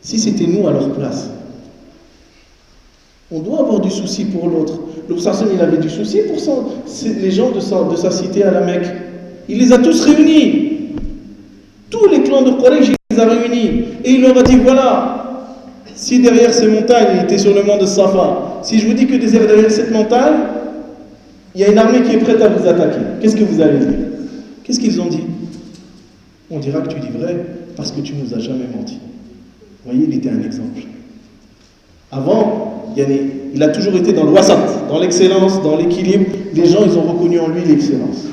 Si c'était nous à leur place, on doit avoir du souci pour l'autre. Le prophète, il avait du souci pour les gens de sa cité à la Mecque. Il les a tous réunis. Tous les clans de Quraysh, il les a réunis. Et il leur a dit, voilà, si derrière ces montagnes, il était sur le mont de Safa, si je vous dis que derrière cette montagne, il y a une armée qui est prête à vous attaquer, qu'est-ce que vous allez dire? Qu'est-ce qu'ils ont dit? On dira que tu dis vrai parce que tu nous as jamais menti. Vous voyez, il était un exemple. Avant, il a toujours été dans le wasat, dans l'excellence, dans l'équilibre. Les gens, ils ont reconnu en lui l'excellence.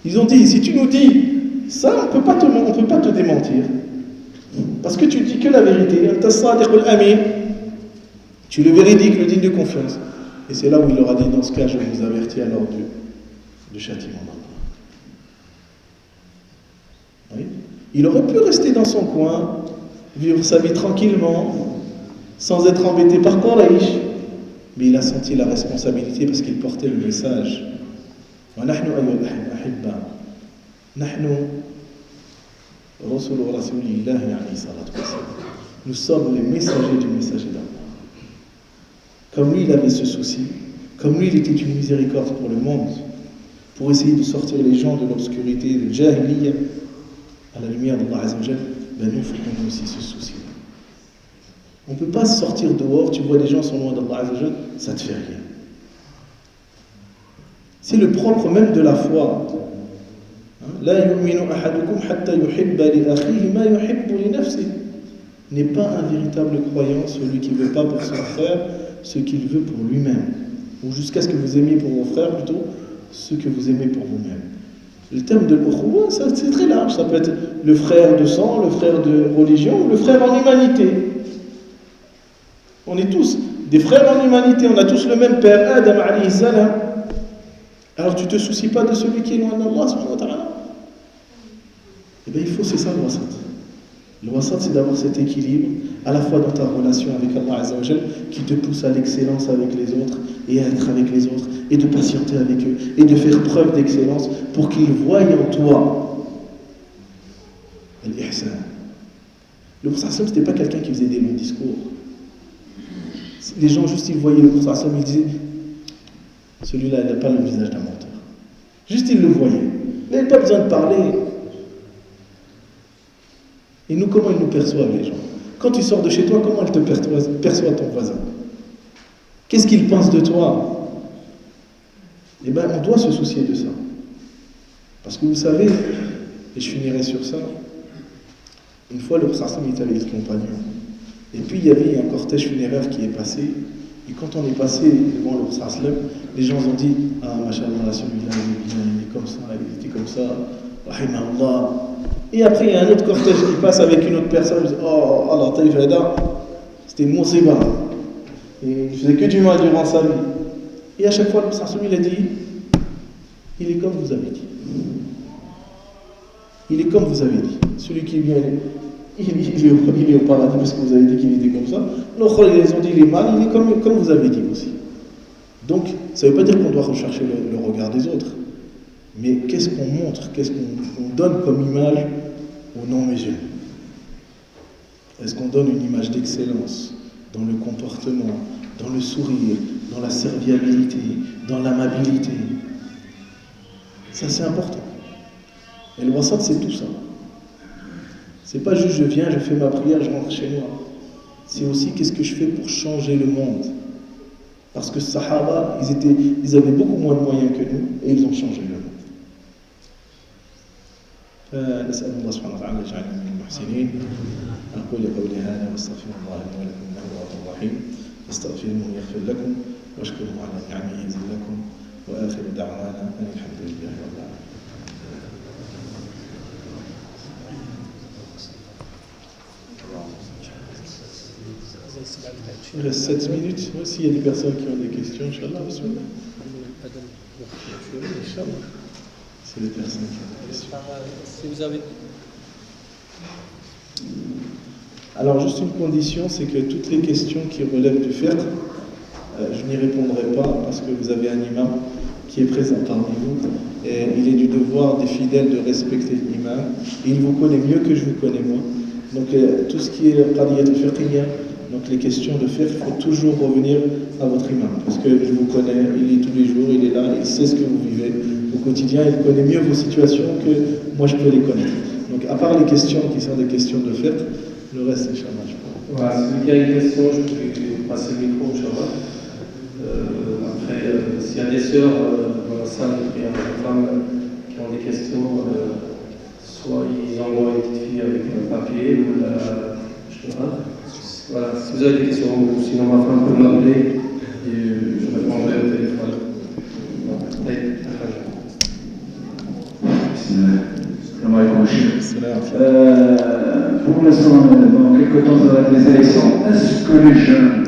Ils ont dit, si tu nous dis ça, on ne peut pas te démentir. Parce que tu dis que la vérité. Tu es le véridique, le digne de confiance. Et c'est là où il leur a dit, dans ce cas, je vous avertis alors du châtiment d'Allah. Oui. Il aurait pu rester dans son coin, vivre sa vie tranquillement, sans être embêté par Quraysh. Mais il a senti la responsabilité parce qu'il portait le message. Nous sommes les messagers du messager d'Allah. Comme lui, il avait ce souci, comme lui, il était une miséricorde pour le monde, pour essayer de sortir les gens de l'obscurité, de Jahiliya, à la lumière d'Allah Azza wa Jal, nous, il faut qu'on ait aussi ce souci-là. On ne peut pas sortir dehors, tu vois des gens sont loin d'Allah Azza wa Jal, ça ne te fait rien. C'est le propre même de la foi. La yu'minu ahadukum hatta yuhibba li akhihi ma yuhibbu li nafsihi. N'est pas un véritable croyant celui qui ne veut pas pour son frère ce qu'il veut pour lui-même, ou jusqu'à ce que vous aimiez pour vos frères plutôt ce que vous aimez pour vous-même. Le terme de l'ukhuwa, c'est très large, ça peut être le frère de sang, le frère de religion, ou le frère en humanité. On est tous des frères en humanité, on a tous le même père, Adam alayhi salam. Alors tu ne te soucies pas de celui qui est loin d'Allah subhanahu wa ta'ala? C'est ça le wasat. Le wasat, c'est d'avoir cet équilibre, à la fois dans ta relation avec Allah Azza wa Jal, qui te pousse à l'excellence avec les autres, et à être avec les autres, et de patienter avec eux, et de faire preuve d'excellence, pour qu'ils voient en toi l'ihsan. Le prophète, ce n'était pas quelqu'un qui faisait des longs discours. Les gens, juste, ils voyaient le prophète, ils disaient, celui-là, il n'a pas le visage d'un menteur. Juste, ils le voyaient. Il n'avait pas besoin de parler. Et nous, comment ils nous perçoivent, les gens? Quand tu sors de chez toi, comment ils te perçoivent ton voisin? Qu'est-ce qu'il pense de toi? On doit se soucier de ça. Parce que vous savez, et je finirai sur ça, une fois le prophète était avec les compagnons, Et puis il y avait un cortège funéraire qui est passé. Et quand on est passé devant le Prophète sallam, les gens ont dit ah machallah, celui-là il est comme ça, il était comme ça, rahimahullah. Et après il y a un autre cortège qui passe avec une autre personne, dit oh Allah taïf hada, c'était Moussiba. Et il faisait que du mal durant sa vie. Et à chaque fois le Prophète sallam il a dit il est comme vous avez dit. Il est comme vous avez dit. Celui qui vient, il est au paradis parce que vous avez dit qu'il était comme ça. L'autre, ils ont dit il est mal, il est comme vous avez dit aussi. Donc, ça ne veut pas dire qu'on doit rechercher le regard des autres. Mais qu'est-ce qu'on montre, qu'est-ce qu'on donne comme image aux non-musulmans? Est-ce qu'on donne une image d'excellence dans le comportement, dans le sourire, dans la serviabilité, dans l'amabilité? Ça, c'est important. Et le wasat, c'est tout ça. C'est pas juste je viens, je fais ma prière, je rentre chez moi. C'est aussi qu'est-ce que je fais pour changer le monde. Parce que Sahaba, ils avaient beaucoup moins de moyens que nous et ils ont changé le monde. نسأل الله سبحانه وتعالى يجعلنا من المحسنين. أقول قولي هذا واستغفر الله لي ولكم إنه هو الغفور الرحيم. استغفروه يغفر لكم واشكروه على نعمه يزد لكم وآخر دعوانا أن الحمد لله رب العالمين. Il reste 7 minutes. Ouais, s'il y a des personnes qui ont des questions, Inch'Allah, bismillah. Inch'Allah. C'est les personnes qui ont des questions. Si vous avez... Alors, juste une condition, c'est que toutes les questions qui relèvent du fiqh, je n'y répondrai pas parce que vous avez un imam qui est présent parmi vous. Et il est du devoir des fidèles de respecter l'imam. Il vous connaît mieux que je vous connais moi. Donc, tout ce qui est qadiyat al-fiqhiyya, donc les questions de fiqh, il faut toujours revenir à votre imam. Parce que je vous connais, il est tous les jours, il est là, il sait ce que vous vivez au quotidien, il connaît mieux vos situations que moi je peux les connaître. Donc à part les questions qui sont des questions de fiqh, le reste, Inch'Allah, je crois. Voilà, celui qui a une question, je peux passer le micro, Inch'Allah. Après, s'il y a des sœurs dans la salle de prière, des femmes qui ont des questions, soit ils envoient une petite fille avec un papier ou je sais pas. Voilà, si vous avez des questions, ou sinon ma femme peut m'appeler et je répondrai au téléphone. Pour l'instant, dans quelques temps, ça va être les élections. Est-ce que les jeunes,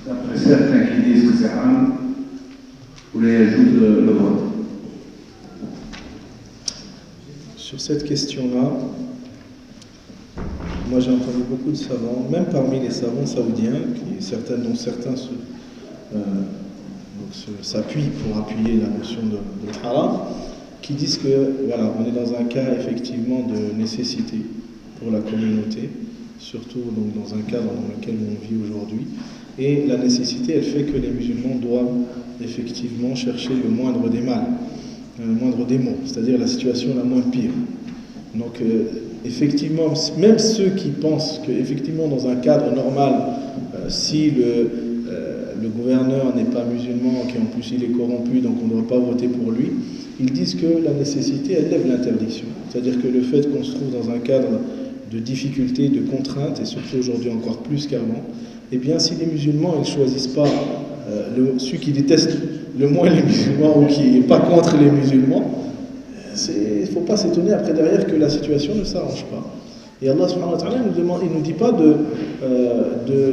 d'après certains qui disent que c'est haram, vous les ajoutent le vote? Sur cette question-là, moi j'ai entendu beaucoup de savants, même parmi les savants saoudiens, dont certains s'appuient pour appuyer la notion de haram, qui disent que voilà, on est dans un cas effectivement de nécessité pour la communauté, surtout donc, dans un cadre dans lequel on vit aujourd'hui. Et la nécessité, elle fait que les musulmans doivent effectivement chercher le moindre des mal, le moindre des maux, c'est-à-dire la situation la moins pire. Donc effectivement, même ceux qui pensent qu'effectivement dans un cadre normal, si le gouverneur n'est pas musulman, qu'en plus il est corrompu, donc on ne doit pas voter pour lui, ils disent que la nécessité, elle lève l'interdiction. C'est-à-dire que le fait qu'on se trouve dans un cadre de difficulté, de contrainte, et surtout aujourd'hui encore plus qu'avant, eh bien si les musulmans ne choisissent pas celui qui déteste le moins les musulmans ou qui n'est pas contre les musulmans, il ne faut pas s'étonner après derrière que la situation ne s'arrange pas. Et Allah subhanahu wa ta'ala il ne nous dit pas de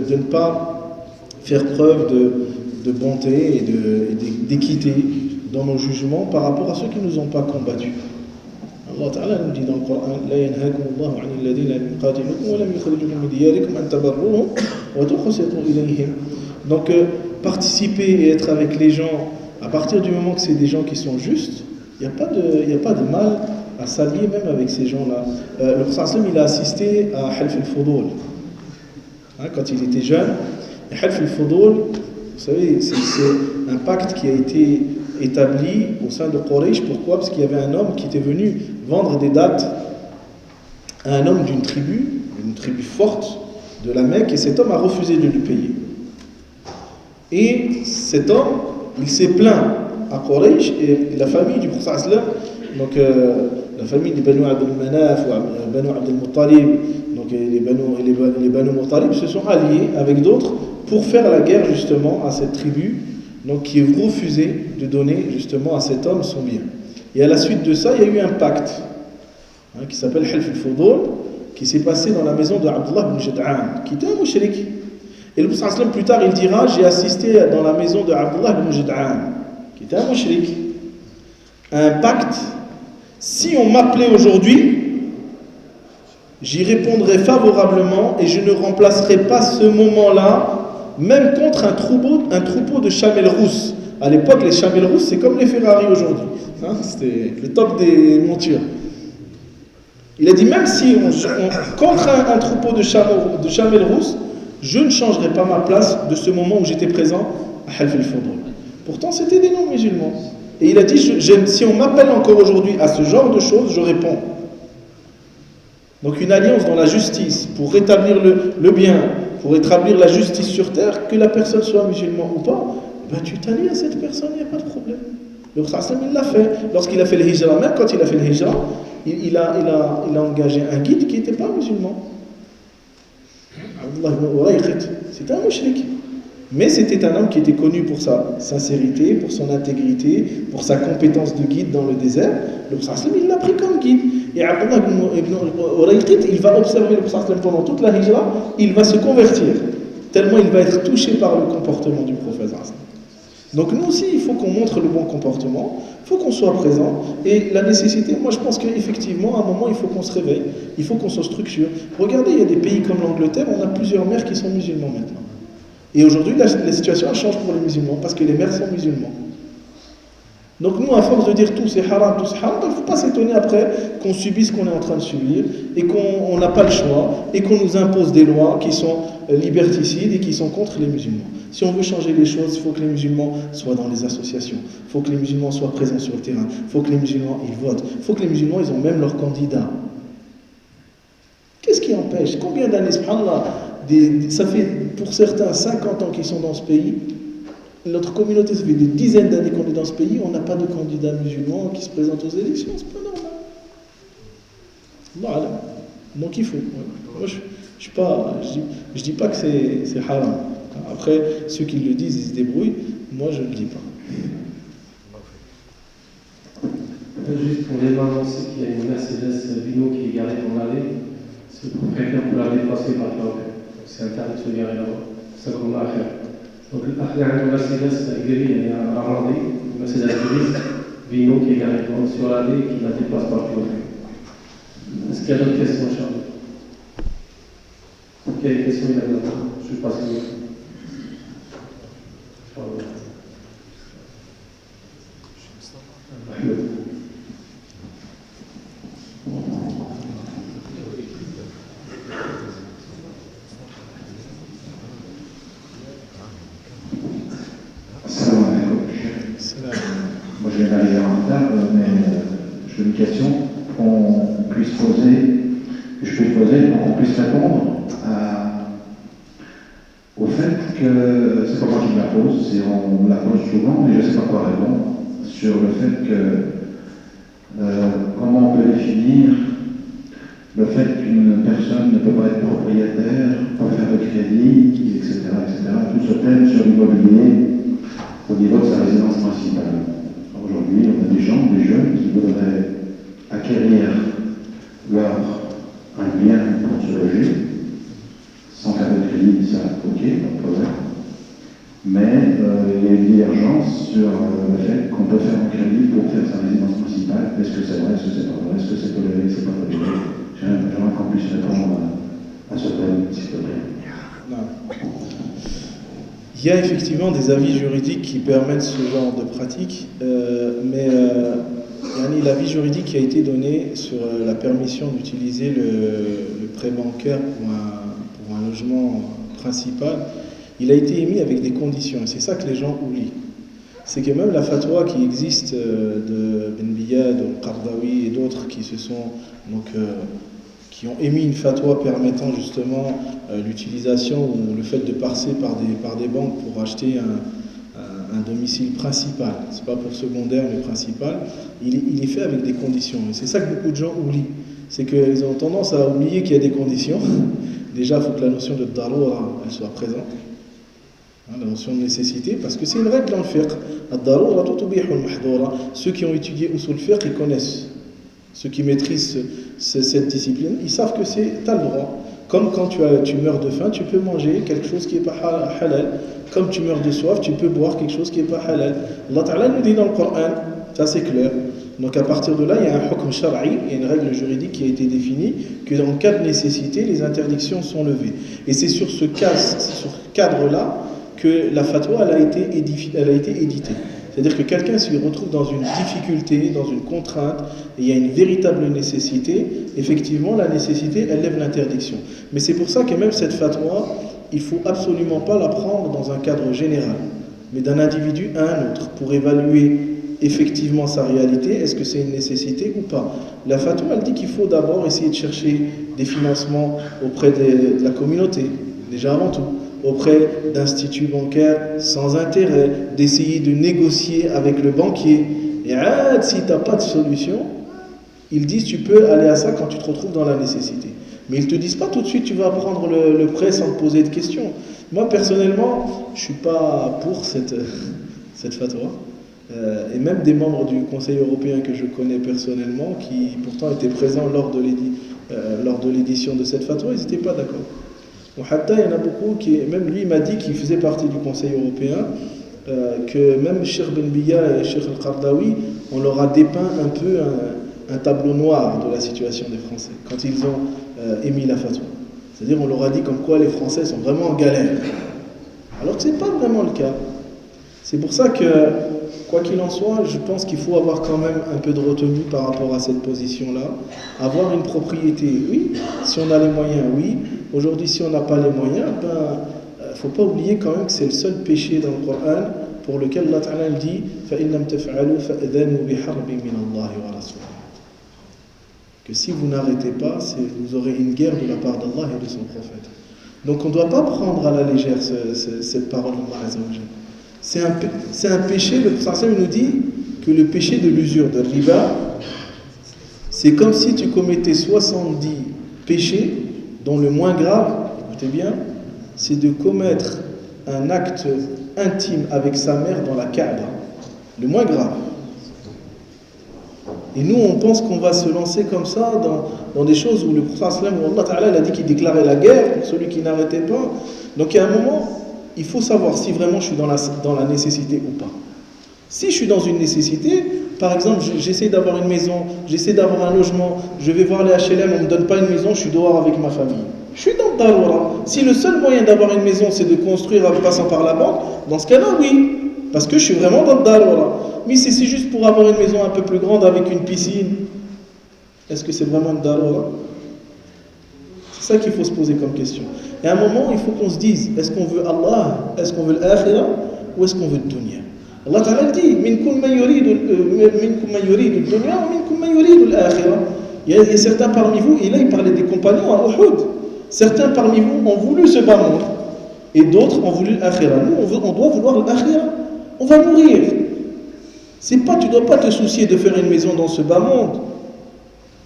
ne pas faire preuve de bonté et d'équité dans nos jugements par rapport à ceux qui ne nous ont pas combattus. Allah Ta'ala nous dit dans le Coran لا ينهاكم الله عن الذين لم يقاتلوكم ولم يخرجوكم من دياركم أن تبروهم وتقسطوا إليهم. Donc participer et être avec les gens à partir du moment que c'est des gens qui sont justes, il n'y a pas de mal à s'allier même avec ces gens-là. Le Prophète il a assisté à Half al-Fudul quand il était jeune. Et Half al-Fudul, vous savez, c'est un pacte qui a été établi au sein de Quraysh. Pourquoi? Parce qu'il y avait un homme qui était venu vendre des dattes à un homme d'une tribu forte de la Mecque, et cet homme a refusé de lui payer. Et cet homme, il s'est plaint à Quraysh, et la famille du Prophète, donc la famille de Banu Abdel Manaf ou Banu Abdel Muttalib, donc les Banu Muttalib se sont alliés avec d'autres pour faire la guerre justement à cette tribu, donc qui refusait de donner justement à cet homme son bien. Et à la suite de ça, il y a eu un pacte qui s'appelle Hilf al-Fudul, qui s'est passé dans la maison de Abdullah ibn Jud'an, qui était un mushrik. Et le prophète sallam plus tard il dira, j'ai assisté dans la maison de Abdullah ibn Jud'an, qui était un mushrik, un pacte. Si on m'appelait aujourd'hui, j'y répondrai favorablement et je ne remplacerai pas ce moment-là, même contre un troupeau de chamelles rousses. À l'époque, les chamelles rousses, c'est comme les Ferrari aujourd'hui. C'était le top des montures. Il a dit, même si contre un troupeau de chamelles rousses, je ne changerai pas ma place de ce moment où j'étais présent à Hilf al-Fudul. Pourtant, c'était des non-musulmans. Et il a dit, si on m'appelle encore aujourd'hui à ce genre de choses, je réponds. Donc une alliance dans la justice pour rétablir le bien, pour établir la justice sur terre, que la personne soit musulmane ou pas, ben tu t'allies à cette personne, il n'y a pas de problème. Le Prophète il l'a fait. Lorsqu'il a fait le hijra, même quand il a fait le hijra, il a engagé un guide qui n'était pas musulman. C'était un mushrik. Mais c'était un homme qui était connu pour sa sincérité, pour son intégrité, pour sa compétence de guide dans le désert. Le Prophète il l'a pris comme guide. Et Abdullah ibn Urayqit, il va observer le Prophète pendant toute la hijra, il va se convertir, tellement il va être touché par le comportement du Prophète. Donc nous aussi, il faut qu'on montre le bon comportement, il faut qu'on soit présent. Et la nécessité, moi je pense qu'effectivement, à un moment, il faut qu'on se réveille, il faut qu'on se structure. Regardez, il y a des pays comme l'Angleterre, on a plusieurs maires qui sont musulmans maintenant. Et aujourd'hui, la situation change pour les musulmans, parce que les maires sont musulmans. Donc nous, à force de dire tout c'est haram, il ne faut pas s'étonner après qu'on subisse ce qu'on est en train de subir, et qu'on n'a pas le choix, et qu'on nous impose des lois qui sont liberticides et qui sont contre les musulmans. Si on veut changer les choses, il faut que les musulmans soient dans les associations, il faut que les musulmans soient présents sur le terrain, il faut que les musulmans ils votent, il faut que les musulmans ils ont même leur candidat. Qu'est-ce qui empêche? Combien d'années, subhanallah, ça fait pour certains 50 ans qu'ils sont dans ce pays. Notre communauté, ça fait des dizaines d'années qu'on est dans ce pays, on n'a pas de candidat musulman qui se présente aux élections, c'est pas normal. Voilà. Donc il faut. Moi, je dis pas que c'est haram. Après, ceux qui le disent, ils se débrouillent. Moi, je ne le dis pas. Juste pour les annoncer qu'il y a une Mercedes Vino qui est garée dans l'allée. C'est le propriétaire pour la déplacer par exemple. C'est interdit de se garer là-bas. C'est ça qu'on a à faire. Donc, il y a une Mercedes grise, il y a un Ramandé, une Mercedes grise, Vino qui est garée sur l'allée et qui la déplace par le propriétaire. Est-ce qu'il y a d'autres questions, Charles? Ok, les questions, il y en a d'autres. Je passe le micro. Moi je viens d'arriver en retard, mais j'ai une question qu'on puisse poser, que je puisse poser pour qu'on puisse répondre au fait que, c'est pas moi qui me la pose, on me la pose souvent, mais je ne sais pas quoi répondre, sur le fait que comment on peut définir le fait qu'une personne ne peut pas être propriétaire, pas faire de crédit, etc. Tout ce thème sur l'immobilier au niveau de sa résidence principale. Aujourd'hui, on a des gens, des jeunes qui voudraient acquérir un bien pour se loger, sans faire de crédit, ça, ok, pas de problème. Mais il y a une divergence sur le fait qu'on peut faire un crédit pour faire sa résidence principale. Est-ce que c'est vrai, est-ce que c'est pas vrai, est-ce que c'est toléré, c'est pas toléré? J'aimerais qu'on puisse répondre à ce thème, s'il te plaît. Non. Il y a effectivement des avis juridiques qui permettent ce genre de pratique, mais l'avis juridique qui a été donné sur la permission d'utiliser le prêt bancaire pour un logement principal, il a été émis avec des conditions, et c'est ça que les gens oublient. C'est que même la fatwa qui existe de Ben Biyad, Qardawi et d'autres qui ont émis une fatwa permettant justement l'utilisation ou le fait de passer par des banques pour acheter un domicile principal, c'est pas pour secondaire mais principal, il est fait avec des conditions. Et c'est ça que beaucoup de gens oublient. c'est qu'ils ont tendance à oublier qu'il y a des conditions. Déjà, il faut que la notion de darura, elle soit présente. La notion de nécessité, parce que c'est une règle dans le fiqh. Ad-darura tubihu al-mahdura. Ceux qui ont étudié usul fiqh, ils connaissent. Ceux qui maîtrisent cette discipline, ils savent que t'as le droit. Comme quand tu meurs de faim, tu peux manger quelque chose qui n'est pas halal. Comme tu meurs de soif, tu peux boire quelque chose qui n'est pas halal. Allah Ta'ala nous dit dans le Coran, ça c'est clair. Donc à partir de là, il y a un hukm shar'i, il y a une règle juridique qui a été définie, que en cas de nécessité, les interdictions sont levées. Et c'est sur ce cadre-là que la fatwa elle a été éditée. C'est-à-dire que quelqu'un se retrouve dans une difficulté, dans une contrainte, et il y a une véritable nécessité, effectivement la nécessité elle lève l'interdiction. Mais c'est pour ça que même cette fatwa, il ne faut absolument pas la prendre dans un cadre général, mais d'un individu à un autre, pour évaluer effectivement sa réalité, est-ce que c'est une nécessité ou pas. La fatwa elle dit qu'il faut d'abord essayer de chercher des financements auprès de la communauté, déjà avant tout, auprès d'instituts bancaires sans intérêt, d'essayer de négocier avec le banquier. Et si tu n'as pas de solution, ils disent tu peux aller à ça quand tu te retrouves dans la nécessité. Mais ils ne te disent pas tout de suite tu vas prendre le prêt sans te poser de questions. Moi personnellement, je ne suis pas pour cette fatwa. Et même des membres du Conseil européen que je connais personnellement, qui pourtant étaient présents lors de l'édition de cette fatwa, ils n'étaient pas d'accord. Il y en a beaucoup qui, même lui m'a dit qu'il faisait partie du Conseil européen, que même Cheikh Ben Biya et Cheikh Al-Qardawi, on leur a dépeint un peu un tableau noir de la situation des Français quand ils ont émis la fatwa. C'est-à-dire on leur a dit comme quoi les Français sont vraiment en galère. Alors que ce n'est pas vraiment le cas. C'est pour ça que, quoi qu'il en soit, je pense qu'il faut avoir quand même un peu de retenue par rapport à cette position-là. Avoir une propriété, oui. Si on a les moyens, oui. Aujourd'hui, si on n'a pas les moyens, il ne faut pas oublier quand même que c'est le seul péché dans le Coran pour lequel Allah Ta'ala dit فَإِنْ لَمْ تَفْعَلُوا فَأَذَنُوا بِحَرْبٍ مِّنَ اللَّهِ وَرَسُولِهِ. Que si vous n'arrêtez pas, vous aurez une guerre de la part d'Allah et de son prophète. Donc on ne doit pas prendre à la légère cette parole d'Allah Azza wa Jalla. C'est un péché, le prophète nous dit que le péché de l'usure, de riba, c'est comme si tu commettais 70 péchés, dont le moins grave, écoutez bien, c'est de commettre un acte intime avec sa mère dans la Kaaba. Le moins grave. Et nous, on pense qu'on va se lancer comme ça dans des choses où le prophète, où Allah Ta'ala a dit qu'il déclarait la guerre pour celui qui n'arrêtait pas. Donc il y a un moment, il faut savoir si vraiment je suis dans la nécessité ou pas. Si je suis dans une nécessité, par exemple, j'essaie d'avoir une maison, j'essaie d'avoir un logement, je vais voir les HLM, on ne me donne pas une maison, je suis dehors avec ma famille. Je suis dans le darura. Si le seul moyen d'avoir une maison, c'est de construire en passant par la banque, dans ce cas-là, oui. Parce que je suis vraiment dans le darura. Mais si c'est juste pour avoir une maison un peu plus grande avec une piscine, est-ce que c'est vraiment une darura? C'est ça qu'il faut se poser comme question. Et à un moment, il faut qu'on se dise, est-ce qu'on veut Allah, est-ce qu'on veut l'akhira, ou est-ce qu'on veut le dunya? Allah Ta'ala dit, minkum man yuridu dunya wa minkum man yuridu l'akhira. Il y a certains parmi vous, et là il parlait des compagnons à Uhud, certains parmi vous ont voulu ce bas monde, et d'autres ont voulu l'akhira. Nous, on doit vouloir l'akhira. On va mourir. Tu ne dois pas te soucier de faire une maison dans ce bas monde.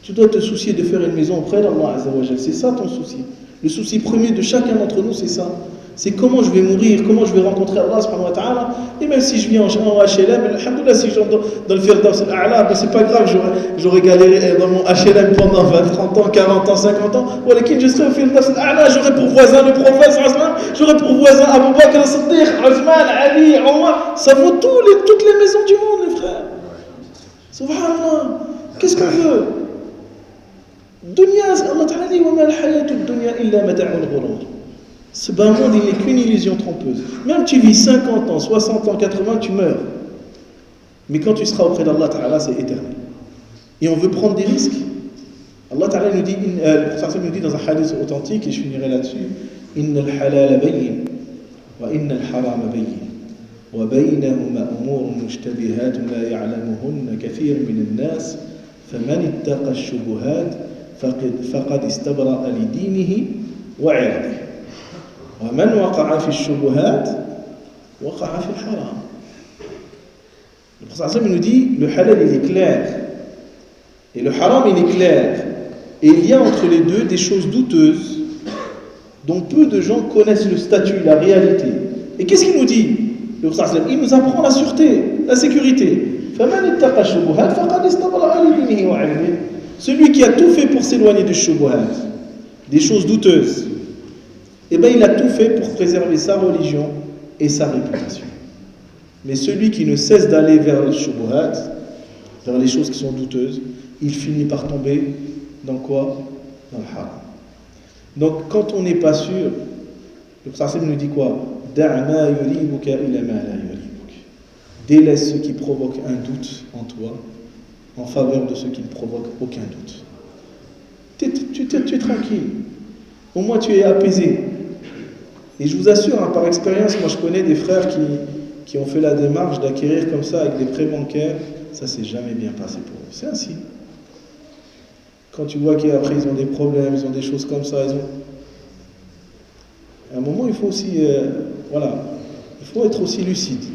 Tu dois te soucier de faire une maison auprès d'Allah Azza wa Jal. C'est ça ton souci. Le souci premier de chacun d'entre nous, c'est ça. C'est comment je vais mourir, comment je vais rencontrer Allah subhanahu wa ta'ala. Et même si je vis en HLM, alhamdoulilah, si je rentre dans le Firdaus al-A'la, ben c'est pas grave, j'aurais galéré dans mon HLM pendant 20, 30 ans, 40 ans, 50 ans. Ou alors je serai au Firdaus al-A'la, j'aurai pour voisin le prophète, j'aurai pour voisin Abu Bakr as-Siddiq, Uthman, Ali, Omar. Ça vaut toutes les maisons du monde, les frères. Subhanallah. Qu'est-ce qu'on veut? Dunya, Allah ta'ala dit, wa ma al-hayatu ad-dunya illa mata'ul ghurur. Ce bas monde, il n'est qu'une illusion trompeuse. Même tu vis 50 ans, 60 ans, 80, tu meurs. Mais quand tu seras auprès d'Allah Ta'ala, c'est éternel. Et on veut prendre des risques. Allah Ta'ala nous dit, le prophète nous dit dans un hadith authentique, et je finirai là-dessus, Inna al-halal bayyin, wa inna al-haram bayyin, wa baynahuma umur mushtabihat la ya'lamuhunna kathir min an-nas, faman ittaqa ash-shubuhat faqad istabra'a li dinihi wa 'iradihi. ومن وقع في الشبهات وقع في الحرام. Le prophète nous dit le halal il est clair et le haram il est clair. Et il y a entre les deux des choses douteuses dont peu de gens connaissent le statut, la réalité. Et qu'est-ce qu'il nous dit? Le prophète sallallahu alayhi wa sallam, il nous apprend la sûreté, la sécurité. Celui qui a tout fait pour s'éloigner du shubuhat, des choses douteuses, eh bien il a tout fait pour préserver sa religion et sa réputation. Mais celui qui ne cesse d'aller vers le shubuhat, vers les choses qui sont douteuses, il finit par tomber dans quoi? Dans le haram. Donc quand on n'est pas sûr, le prophète nous dit quoi? Délaisse ce qui provoque un doute en toi en faveur de ce qui ne provoque aucun doute. Tu es tranquille. Au moins tu es apaisé. Et je vous assure, hein, par expérience, moi je connais des frères qui ont fait la démarche d'acquérir comme ça avec des prêts bancaires. Ça s'est jamais bien passé pour eux. C'est ainsi. Quand tu vois qu'après ils ont des problèmes, ils ont des choses comme ça, à un moment il faut aussi, il faut être aussi lucide.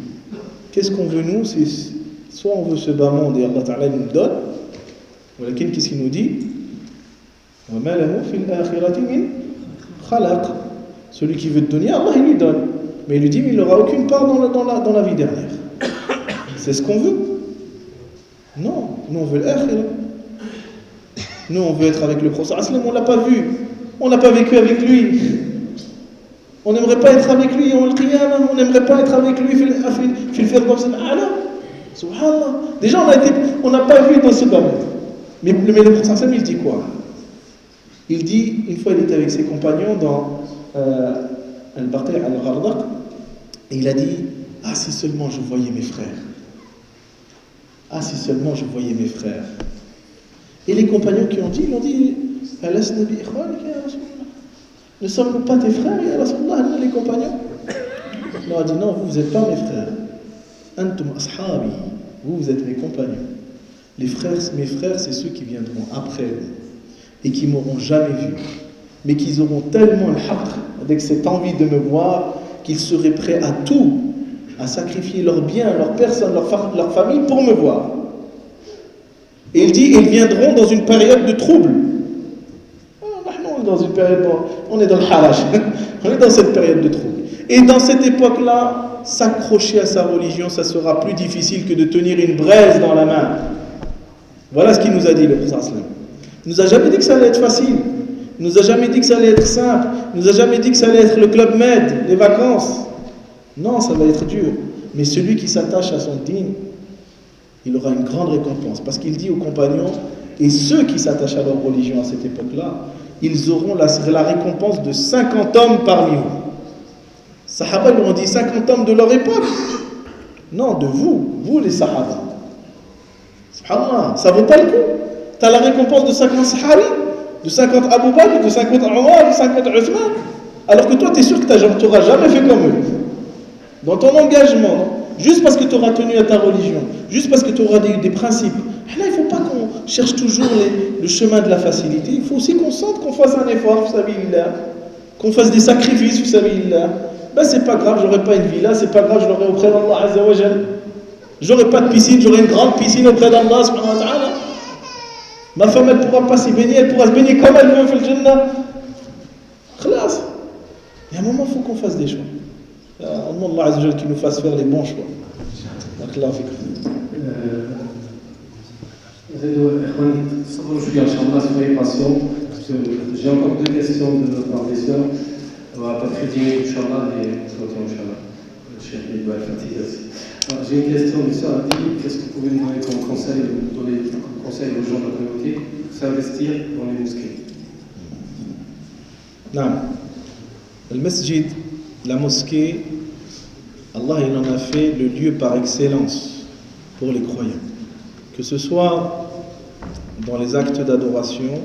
Qu'est-ce qu'on veut nous? C'est soit on veut ce bas monde et Allah Ta'ala nous donne, ou qu'est-ce qu'il nous dit? Celui qui veut te donner, Allah il lui donne. Mais il lui dit, mais il n'aura aucune part dans la vie dernière. C'est ce qu'on veut? Non, nous on veut l'akhirah. Nous on veut être avec le prophète, on ne l'a pas vu, on n'a pas vécu avec lui. On n'aimerait pas être avec lui en al-qiyamah, on n'aimerait pas être avec lui fil firdaus al-a'la. Subhanallah. Déjà on n'a pas vu dans ce domaine. Mais le prophète il dit quoi? Il dit, une fois il était avec ses compagnons dans al-Baqi' al-Gharnaq, et il a dit, ah si seulement je voyais mes frères. Ah si seulement je voyais mes frères. Et les compagnons qui ont dit, ils ont dit, alasna bi ikhwanika ya Rasulullah. Ne sommes-nous pas tes frères, ya Rasulullah, nous les compagnons? Il leur a dit, non, vous n'êtes pas mes frères. Antum ashabi, vous êtes mes compagnons. Mes frères, c'est ceux qui viendront après vous et qui m'auront jamais vu, mais qu'ils auront tellement le haqq, avec cette envie de me voir, qu'ils seraient prêts à tout, à sacrifier leurs biens, leur personne, leur famille pour me voir. Et il dit, ils viendront dans une période de trouble. Dans une période, on est dans le haraj, on est dans cette période de trouble. Et dans cette époque-là, s'accrocher à sa religion, ça sera plus difficile que de tenir une braise dans la main. Voilà ce qu'il nous a dit le prophète. Il nous a jamais dit que ça allait être facile. Il nous a jamais dit que ça allait être simple. Il nous a jamais dit que ça allait être le club med, les vacances. Non, ça va être dur. Mais celui qui s'attache à son dîn, il aura une grande récompense. Parce qu'il dit aux compagnons, et ceux qui s'attachent à leur religion à cette époque-là, ils auront la récompense de 50 hommes parmi vous. Sahaba lui ont dit 50 hommes de leur époque. Non, de vous les Sahaba. Subhanallah, ça vaut pas le coup. Tu as la récompense de 50 Sahabi, de 50 Abu Bakr, de 50 Omar, de 50 Uthman. Alors que toi, tu es sûr que tu n'auras jamais fait comme eux. Dans ton engagement, non? Juste parce que tu auras tenu à ta religion, juste parce que tu auras des principes. Et là, il ne faut pas qu'on cherche toujours le chemin de la facilité. Il faut aussi qu'on sente qu'on fasse un effort, qu'on fasse des sacrifices, ben c'est pas grave, j'aurai pas une villa, c'est pas grave, je l'aurai auprès d'Allah Azza wa Jal. J'aurai pas de piscine, j'aurai une grande piscine auprès d'Allah subhanahu wa ta'ala. Ma femme, elle pourra pas s'y baigner, elle pourra se baigner comme elle veut, fil Jannah. Khlas. Il y a un moment, il faut qu'on fasse des choix. Allah Azza wa Jal qui nous fasse faire les bons choix. Donc là, soyez patients, parce que j'ai encore 2 questions de la part des sœurs. On va pas très dire Inch'Allah et souhaiter Inch'Allah. J'ai une question des sœurs. Qu'est-ce que vous pouvez nous donner comme conseil, aux gens de la communauté pour s'investir dans les mosquées? Non. Le masjid, la mosquée, Allah il en a fait le lieu par excellence pour les croyants. Que ce soit dans les actes d'adoration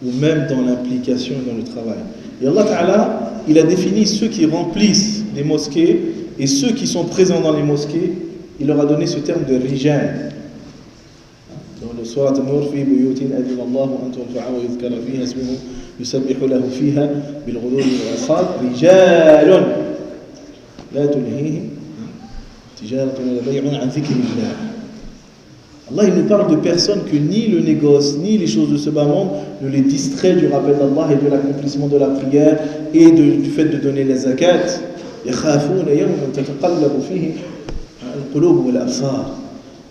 ou même dans l'implication et dans le travail. Et Allah Ta'ala, il a défini ceux qui remplissent les mosquées et ceux qui sont présents dans les mosquées, il leur a donné ce terme de rijal. Dans le surat An-Nur, fi buyutin adina Allah an turfa'a wa yuzkara fiha ismuhu yusabbihu lahu fiha bil ghudwi wal asal rijalun la tulhihim tijaratun wa bay'un an dhikrillah. Allah, il nous parle de personnes que ni le négoce, ni les choses de ce bas monde ne les distrait du rappel d'Allah et de l'accomplissement de la prière et du fait de donner les zakats.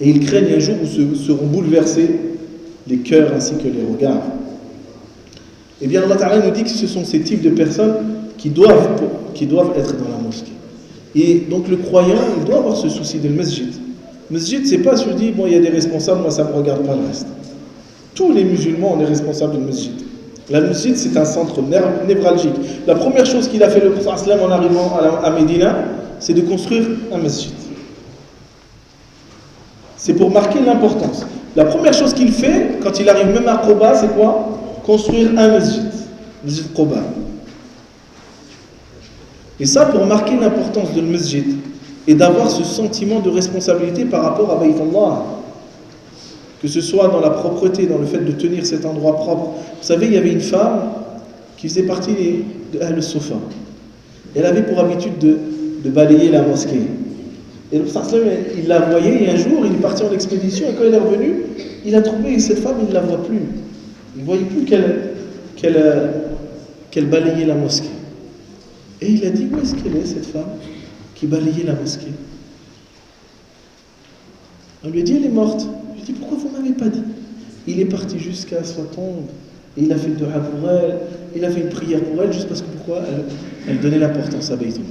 Et ils craignent un jour où seront bouleversés les cœurs ainsi que les regards. Eh bien, Allah Ta'ala nous dit que ce sont ces types de personnes qui doivent être dans la mosquée. Et donc le croyant, il doit avoir ce souci de le masjid. Le masjid, c'est pas se dire, bon, il y a des responsables, moi ça ne me regarde pas le reste. Tous les musulmans, on est responsables du masjid. La masjid, c'est un centre névralgique. La première chose qu'il a fait le prophète sallam en arrivant à Médina, c'est de construire un masjid. C'est pour marquer l'importance. La première chose qu'il fait, quand il arrive même à Quba, c'est quoi? Construire un masjid. Masjid Quba. Et ça pour marquer l'importance de le masjid et d'avoir ce sentiment de responsabilité par rapport à Bayt Allah. Que ce soit dans la propreté, dans le fait de tenir cet endroit propre. Vous savez, il y avait une femme qui faisait partie de Ahl al-Sufa. Elle avait pour habitude de balayer la mosquée. Et le prophète, il la voyait et un jour, il est parti en expédition et quand il est revenu, il a trouvé cette femme, il ne la voit plus. Il ne voyait plus qu'elle balayait la mosquée. Et il a dit, où est-ce qu'elle est cette femme qui balayait la mosquée? On lui a dit, elle est morte. Je lui ai dit, pourquoi vous ne m'avez pas dit? Il est parti jusqu'à sa tombe. Et il a fait le dua pour elle. Il a fait une prière pour elle, juste parce que pourquoi elle donnait l'importance à Bayt Allah.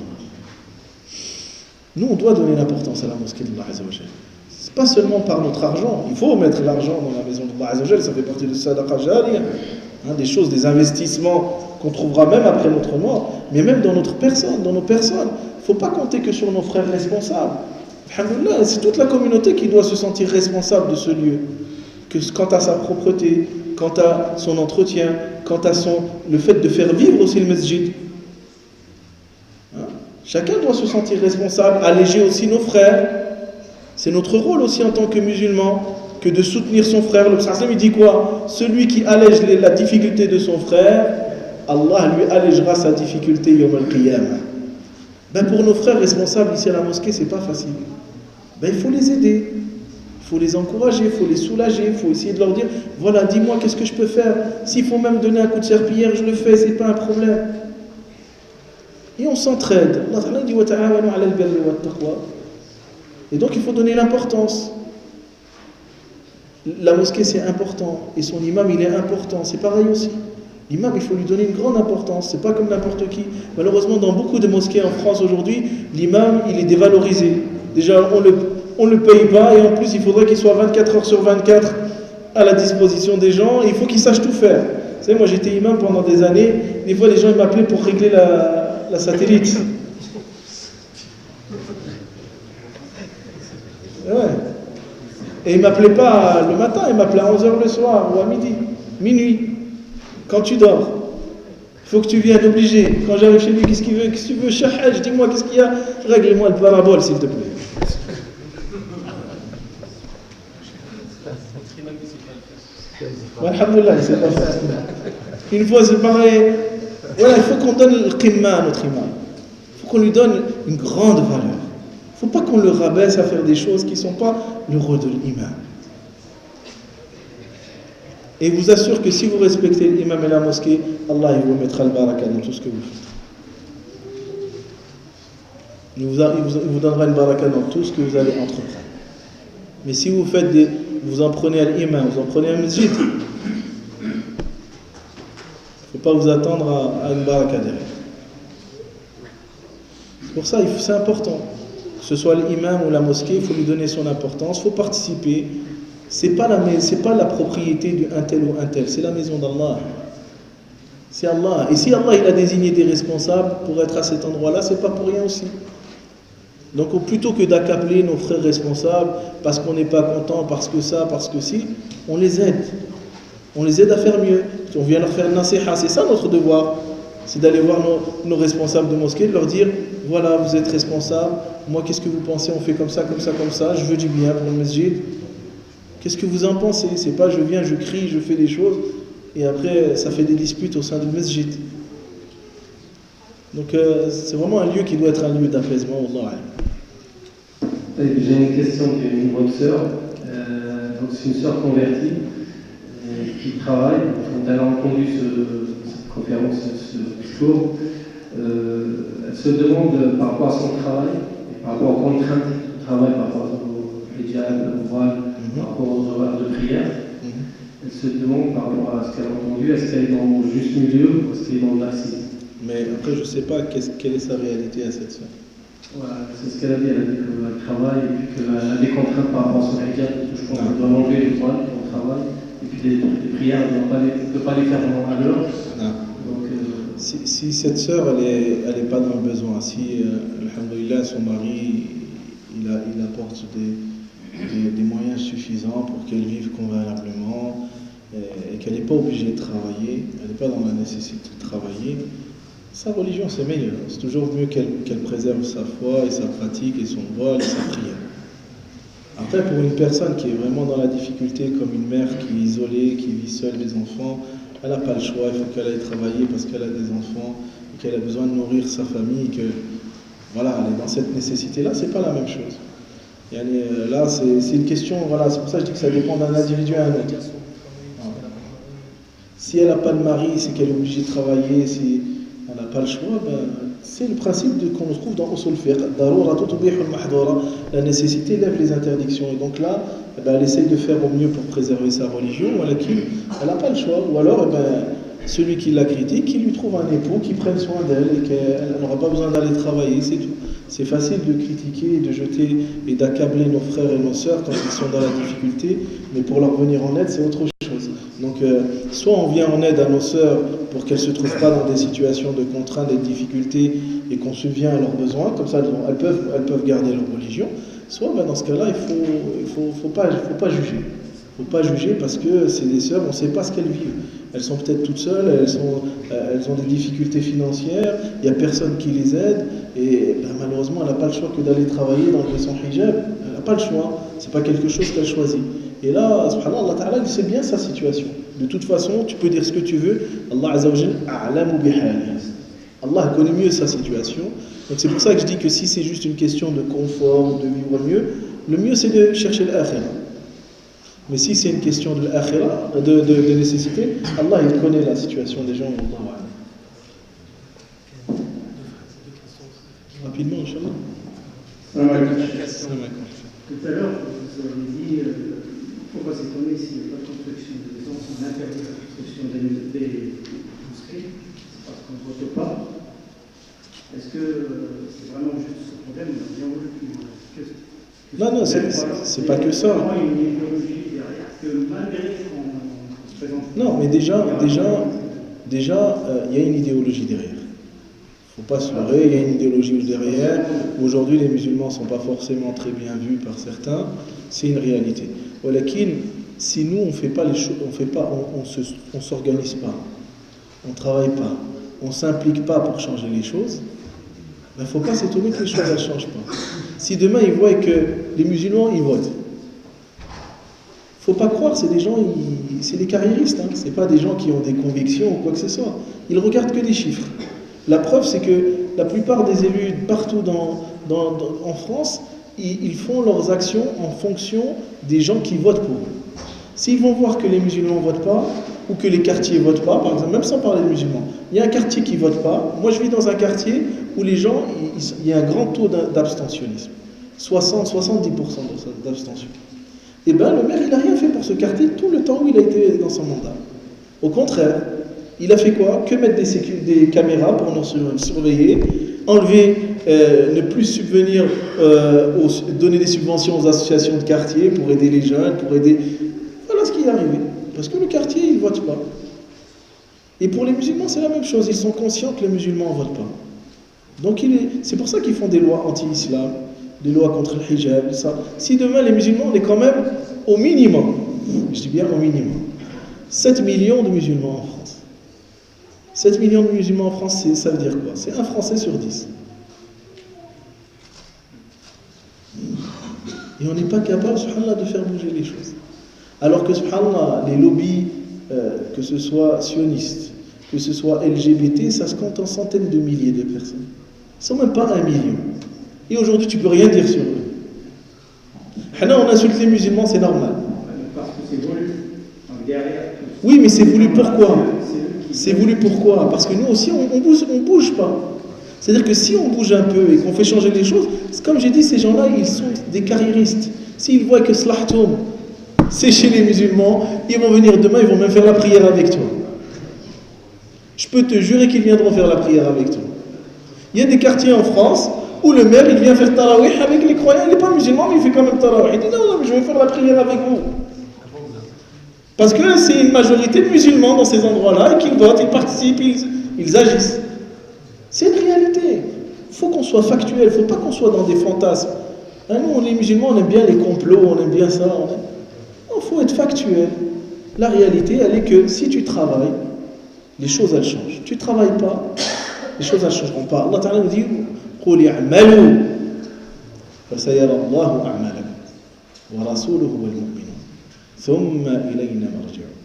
Nous, on doit donner l'importance à la mosquée d'Allah Azza wa Jal. C'est pas seulement par notre argent. Il faut mettre l'argent dans la maison d'Allah Azza wa Jal. Ça fait partie de Sadaqa Jariya. Des choses, des investissements qu'on trouvera même après notre mort, mais même dans notre personne, dans nos personnes. Il ne faut pas compter que sur nos frères responsables. Alhamdulillah, c'est toute la communauté qui doit se sentir responsable de ce lieu. Quant à sa propreté, quant à son entretien, quant à le fait de faire vivre aussi le masjid. Chacun doit se sentir responsable, alléger aussi nos frères. C'est notre rôle aussi en tant que musulmans que de soutenir son frère. Le prophète il dit quoi? Celui qui allège la difficulté de son frère, Allah lui allégera sa difficulté yawm al-qiyamah. Pour nos frères responsables ici à la mosquée, c'est pas facile. Il faut les aider, il faut les encourager, il faut les soulager, il faut essayer de leur dire, voilà, dis-moi qu'est-ce que je peux faire. S'il faut même donner un coup de serpillière, je le fais, c'est pas un problème. Et on s'entraide. Allah dit wa ta'awanu 'ala al-birri wat-taqwa. Et donc il faut donner l'importance. La mosquée c'est important et son imam il est important, c'est pareil aussi. L'imam il faut lui donner une grande importance, c'est pas comme n'importe qui. Malheureusement dans beaucoup de mosquées en France aujourd'hui, l'imam il est dévalorisé. Déjà on le paye pas et en plus il faudrait qu'il soit 24 heures sur 24 à la disposition des gens et il faut qu'il sache tout faire. Vous savez moi j'étais imam pendant des années, des fois les gens ils m'appelaient pour régler la satellite. Ouais. Et il ne m'appelait pas le matin, il m'appelait à 11h le soir ou à minuit, quand tu dors. Il faut que tu viennes obligé. Quand j'arrive chez lui, qu'est-ce qu'il veut? Qu'est-ce que tu veux? Shahaj, dis-moi, qu'est-ce qu'il y a? Règle-moi le parabole, s'il te plaît. Alhamdulillah, c'est pas ça. Une fois, c'est pareil. Voilà, il faut qu'on donne le qimma à notre imam. Il faut qu'on lui donne une grande valeur. Il ne faut pas qu'on le rabaisse à faire des choses qui ne sont pas le rôle de l'imam. Et je vous assure que si vous respectez l'imam et la mosquée, Allah il vous mettra le baraka dans tout ce que vous faites. Il vous donnera une baraka dans tout ce que vous allez entreprendre. Mais si vous faites vous en prenez à l'imam, vous en prenez à un masjid, il ne faut pas vous attendre à une baraka derrière. C'est pour ça, c'est important. Que ce soit l'imam ou la mosquée, il faut lui donner son importance, il faut participer. C'est pas la propriété d'un tel ou un tel, c'est la maison d'Allah. C'est Allah. Et si Allah il a désigné des responsables pour être à cet endroit-là, c'est pas pour rien aussi. Donc plutôt que d'accabler nos frères responsables parce qu'on n'est pas content, parce que ça, parce que si, on les aide. On les aide à faire mieux. On vient leur faire une nasiha, c'est ça notre devoir. C'est d'aller voir nos responsables de mosquée, de leur dire, voilà, vous êtes responsables, moi qu'est-ce que vous pensez, on fait comme ça, comme ça, comme ça, je veux du bien pour le masjid. Qu'est-ce que vous en pensez? C'est pas je viens, je crie, je fais des choses, et après ça fait des disputes au sein du masjid. Donc c'est vraiment un lieu qui doit être un lieu d'apaisement. J'ai une question d'une bonne sœur. donc c'est une sœur convertie qui travaille. Donc, elle a entendu cette conférence, ce cours. Elle se demande par rapport à son travail, et par rapport aux contraintes du travail, par rapport au hijab, au voile, par rapport aux horaires de prière. Elle se demande par rapport à ce qu'elle a entendu, est-ce qu'elle est dans le juste milieu ou est-ce qu'elle est dans le laxisme? Mais après, je ne sais pas quelle est sa réalité à cette sœur. Voilà, c'est ce qu'elle a dit. Elle a dit qu'elle travaille et puis qu'elle a des contraintes par rapport à son hijab. Je pense qu'elle doit enlever le voile pour le travail. Et puis les prières, elle ne peut pas les faire à l'heure. Donc, si cette sœur, elle est pas dans le besoin, si, alhamdoulilah, son mari, il apporte des moyens suffisants pour qu'elle vive convenablement et qu'elle n'est pas obligée de travailler, elle n'est pas dans la nécessité de travailler, sa religion c'est meilleur. C'est toujours mieux qu'elle préserve sa foi et sa pratique et son voile et sa prière. Après, pour une personne qui est vraiment dans la difficulté, comme une mère qui est isolée, qui vit seule des enfants, elle n'a pas le choix, il faut qu'elle aille travailler parce qu'elle a des enfants et qu'elle a besoin de nourrir sa famille, que voilà, elle est dans cette nécessité-là, c'est pas la même chose. Là, c'est une question, voilà, c'est pour ça que je dis que ça dépend d'un individu à un autre. Si elle n'a pas de mari, c'est qu'elle est obligée de travailler, si elle n'a pas le choix, c'est le principe qu'on trouve dans Usul Fiqh. La nécessité lève les interdictions. Et donc là, elle essaie de faire au mieux pour préserver sa religion, elle n'a pas le choix. Ou alors, celui qui la critique, qui lui trouve un époux qui prenne soin d'elle et qu'elle n'aura pas besoin d'aller travailler, c'est tout. C'est facile de critiquer, de jeter et d'accabler nos frères et nos sœurs quand ils sont dans la difficulté, mais pour leur venir en aide, c'est autre chose. Donc, soit on vient en aide à nos sœurs pour qu'elles ne se trouvent pas dans des situations de contraintes et de difficultés et qu'on subvient à leurs besoins, comme ça elles peuvent garder leur religion, soit dans ce cas-là, il faut pas juger. Il ne faut pas juger parce que c'est des sœurs, on ne sait pas ce qu'elles vivent. Elles sont peut-être toutes seules, elles ont des difficultés financières, il n'y a personne qui les aide, et malheureusement, elle n'a pas le choix que d'aller travailler, d'enlever son hijab. Elle n'a pas le choix, ce n'est pas quelque chose qu'elle choisit. Et là, subhanallah, Allah Ta'ala, il sait bien sa situation. De toute façon, tu peux dire ce que tu veux, Allah Azza wa Jal a'lamu bihali. Allah connaît mieux sa situation. Donc c'est pour ça que je dis que si c'est juste une question de confort, de vivre mieux, le mieux c'est de chercher l'akhirah. Mais si c'est une question de l'akhirah, de nécessité, Allah il connaît la situation des gens. Rapidement, Inch'Allah. Tout à l'heure, vous avez dit il ne faut pas s'étonner s'il n'y a pas de construction de maisons, si on interdit la construction des mosquées, c'est parce qu'on ne vote pas. Est-ce que c'est vraiment juste ce problème? On a bien voulu Non, c'est pas que ça. Il y a une idéologie derrière que malgré qu'on se présente. Non, mais déjà, il y a une idéologie derrière. Il ne faut pas se leurrer, il y a une idéologie derrière. Aujourd'hui, les musulmans ne sont pas forcément très bien vus par certains. C'est une réalité. Si nous, on ne fait pas les choses, on ne s'organise pas, on ne travaille pas, on ne s'implique pas pour changer les choses, il ne faut pas s'étonner que les choses ne changent pas. Si demain, ils voient que les musulmans, ils votent, il ne faut pas croire, c'est des gens, c'est des carriéristes, hein. Ce n'est pas des gens qui ont des convictions ou quoi que ce soit. Ils ne regardent que des chiffres. La preuve, c'est que la plupart des élus partout en France, ils font leurs actions en fonction des gens qui votent pour eux. S'ils vont voir que les musulmans ne votent pas, ou que les quartiers ne votent pas, par exemple, même sans parler des musulmans, il y a un quartier qui ne vote pas. Moi, je vis dans un quartier où les gens, il y a un grand taux d'abstentionnisme. 60-70% d'abstention. Et le maire, il n'a rien fait pour ce quartier tout le temps où il a été dans son mandat. Au contraire, il a fait quoi? Que mettre des caméras pour nous surveiller, enlever, ne plus subvenir, donner des subventions aux associations de quartier pour aider les jeunes, pour aider... Voilà ce qui est arrivé. Parce que le quartier, il ne vote pas. Et pour les musulmans, c'est la même chose. Ils sont conscients que les musulmans ne votent pas. Donc c'est pour ça qu'ils font des lois anti-islam, des lois contre le hijab, ça. Si demain, les musulmans, on est quand même au minimum, je dis bien au minimum, 7 millions de musulmans en France. 7 millions de musulmans en France, ça veut dire quoi? C'est un Français sur 10. Et on n'est pas capable, subhanallah, de faire bouger les choses. Alors que, subhanallah, les lobbies, que ce soit sionistes, que ce soit LGBT, ça se compte en centaines de milliers de personnes. Ils ne sont même pas 1 million. Et aujourd'hui, tu ne peux rien dire sur eux. On insulte les musulmans, c'est normal. Oui, mais c'est voulu pourquoi? C'est voulu pourquoi? Parce que nous aussi, on bouge pas. C'est-à-dire que si on bouge un peu et qu'on fait changer les choses, c'est comme j'ai dit, ces gens-là, ils sont des carriéristes. S'ils voient que slahtoum, c'est chez les musulmans, ils vont venir demain, ils vont même faire la prière avec toi. Je peux te jurer qu'ils viendront faire la prière avec toi. Il y a des quartiers en France où le maire, il vient faire tarawih avec les croyants. Il n'est pas musulman, mais il fait quand même tarawih. Il dit non, mais je vais faire la prière avec vous. Parce que c'est une majorité de musulmans dans ces endroits-là et qu'ils votent, ils participent, ils agissent. C'est une réalité. Il faut qu'on soit factuel, il ne faut pas qu'on soit dans des fantasmes. Hein, nous, les musulmans, on aime bien les complots, on aime bien ça. Il faut être factuel. La réalité, elle est que si tu travailles, les choses, elles changent. Tu ne travailles pas, les choses, elles ne changeront pas. Allah Ta'ala nous dit قُلْ اعْمَلُوا فَسَيَرَى اللَّهُ أَعْمَالَكُمْ وَرَسُولُهُ وَالْمُؤْمِنُونَ ثُمَّ إِلَيْنَا مَرْجِعُكُمْ.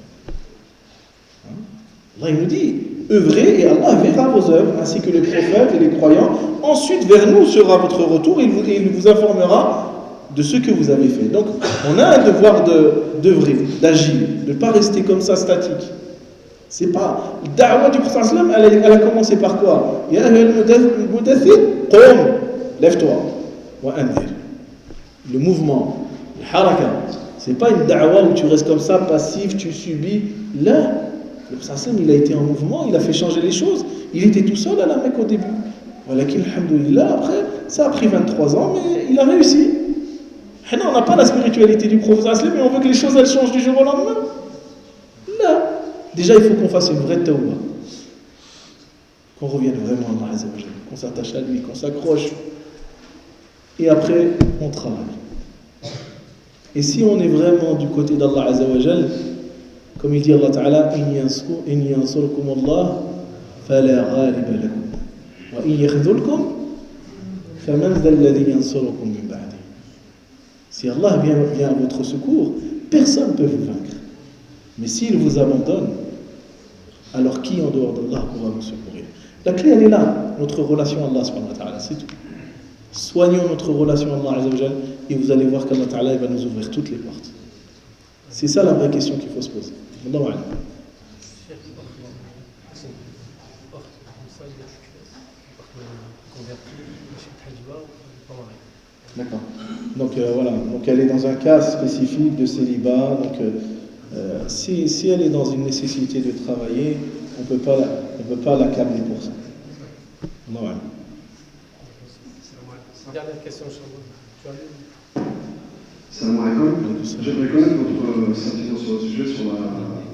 Allah il nous dit œuvrez et Allah verra vos œuvres ainsi que les prophètes et les croyants. Ensuite, vers nous sera votre retour et il vous informera de ce que vous avez fait. Donc, on a un devoir d'œuvrer, d'agir, de ne pas rester comme ça statique. C'est pas. La da'wa du prophète elle a commencé par quoi? Ya ayyuhal mudaththir, qum, lève-toi. Wa anzir. Le mouvement, le haraka. C'est pas une da'wa où tu restes comme ça, passif, tu subis. Là, le prophète il a été en mouvement, il a fait changer les choses. Il était tout seul à la Mecque au début. Voilà qu'il, alhamdoulilah, après, ça a pris 23 ans, mais il a réussi. On n'a pas la spiritualité du prophète, mais on veut que les choses elles changent du jour au lendemain. Là, déjà il faut qu'on fasse une vraie tawbah. Qu'on revienne vraiment à Allah, qu'on s'attache à lui, qu'on s'accroche. Et après, on travaille. Et si on est vraiment du côté d'Allah Azzawajal, comme il dit Allah Ta'ala, in yansurkum Allah, fala ghaliba lakum. Wa in yakhdhulkum, faman dha alladhi yansurukum min ba'di. Si Allah vient à votre secours, personne ne peut vous vaincre. Mais s'il vous abandonne, alors qui en dehors d'Allah pourra vous secourir? La clé, elle est là, notre relation à Allah subhanahu wa ta'ala, c'est tout. Soignons notre relation à Allah Azzawajal et vous allez voir qu'Allah Ta'ala va nous ouvrir toutes les portes. C'est ça la vraie question qu'il faut se poser. Allahu a'lam. D'accord. Donc voilà, donc elle est dans un cas spécifique de célibat. Donc si elle est dans une nécessité de travailler, on peut pas l'accabler pour ça. Allahu a'lam. Dernière question, Charles. Salam alaikum. J'aimerais connaître votre sentiment sur le sujet,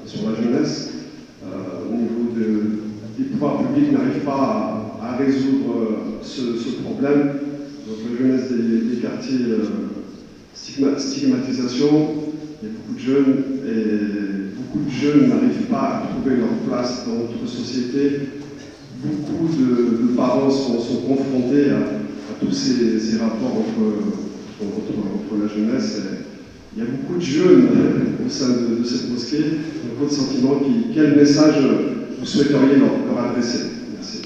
sur la jeunesse, au niveau des pouvoirs publics n'arrivent pas à résoudre ce problème. Donc la jeunesse des quartiers, stigmatisation, il y a beaucoup de jeunes et beaucoup de jeunes n'arrivent pas à trouver leur place dans notre société. Beaucoup de parents sont confrontés à tous ces rapports entre la jeunesse. Il y a beaucoup de jeunes au sein de cette mosquée. Donc, votre sentiment, quel message vous souhaiteriez leur adresser? Merci.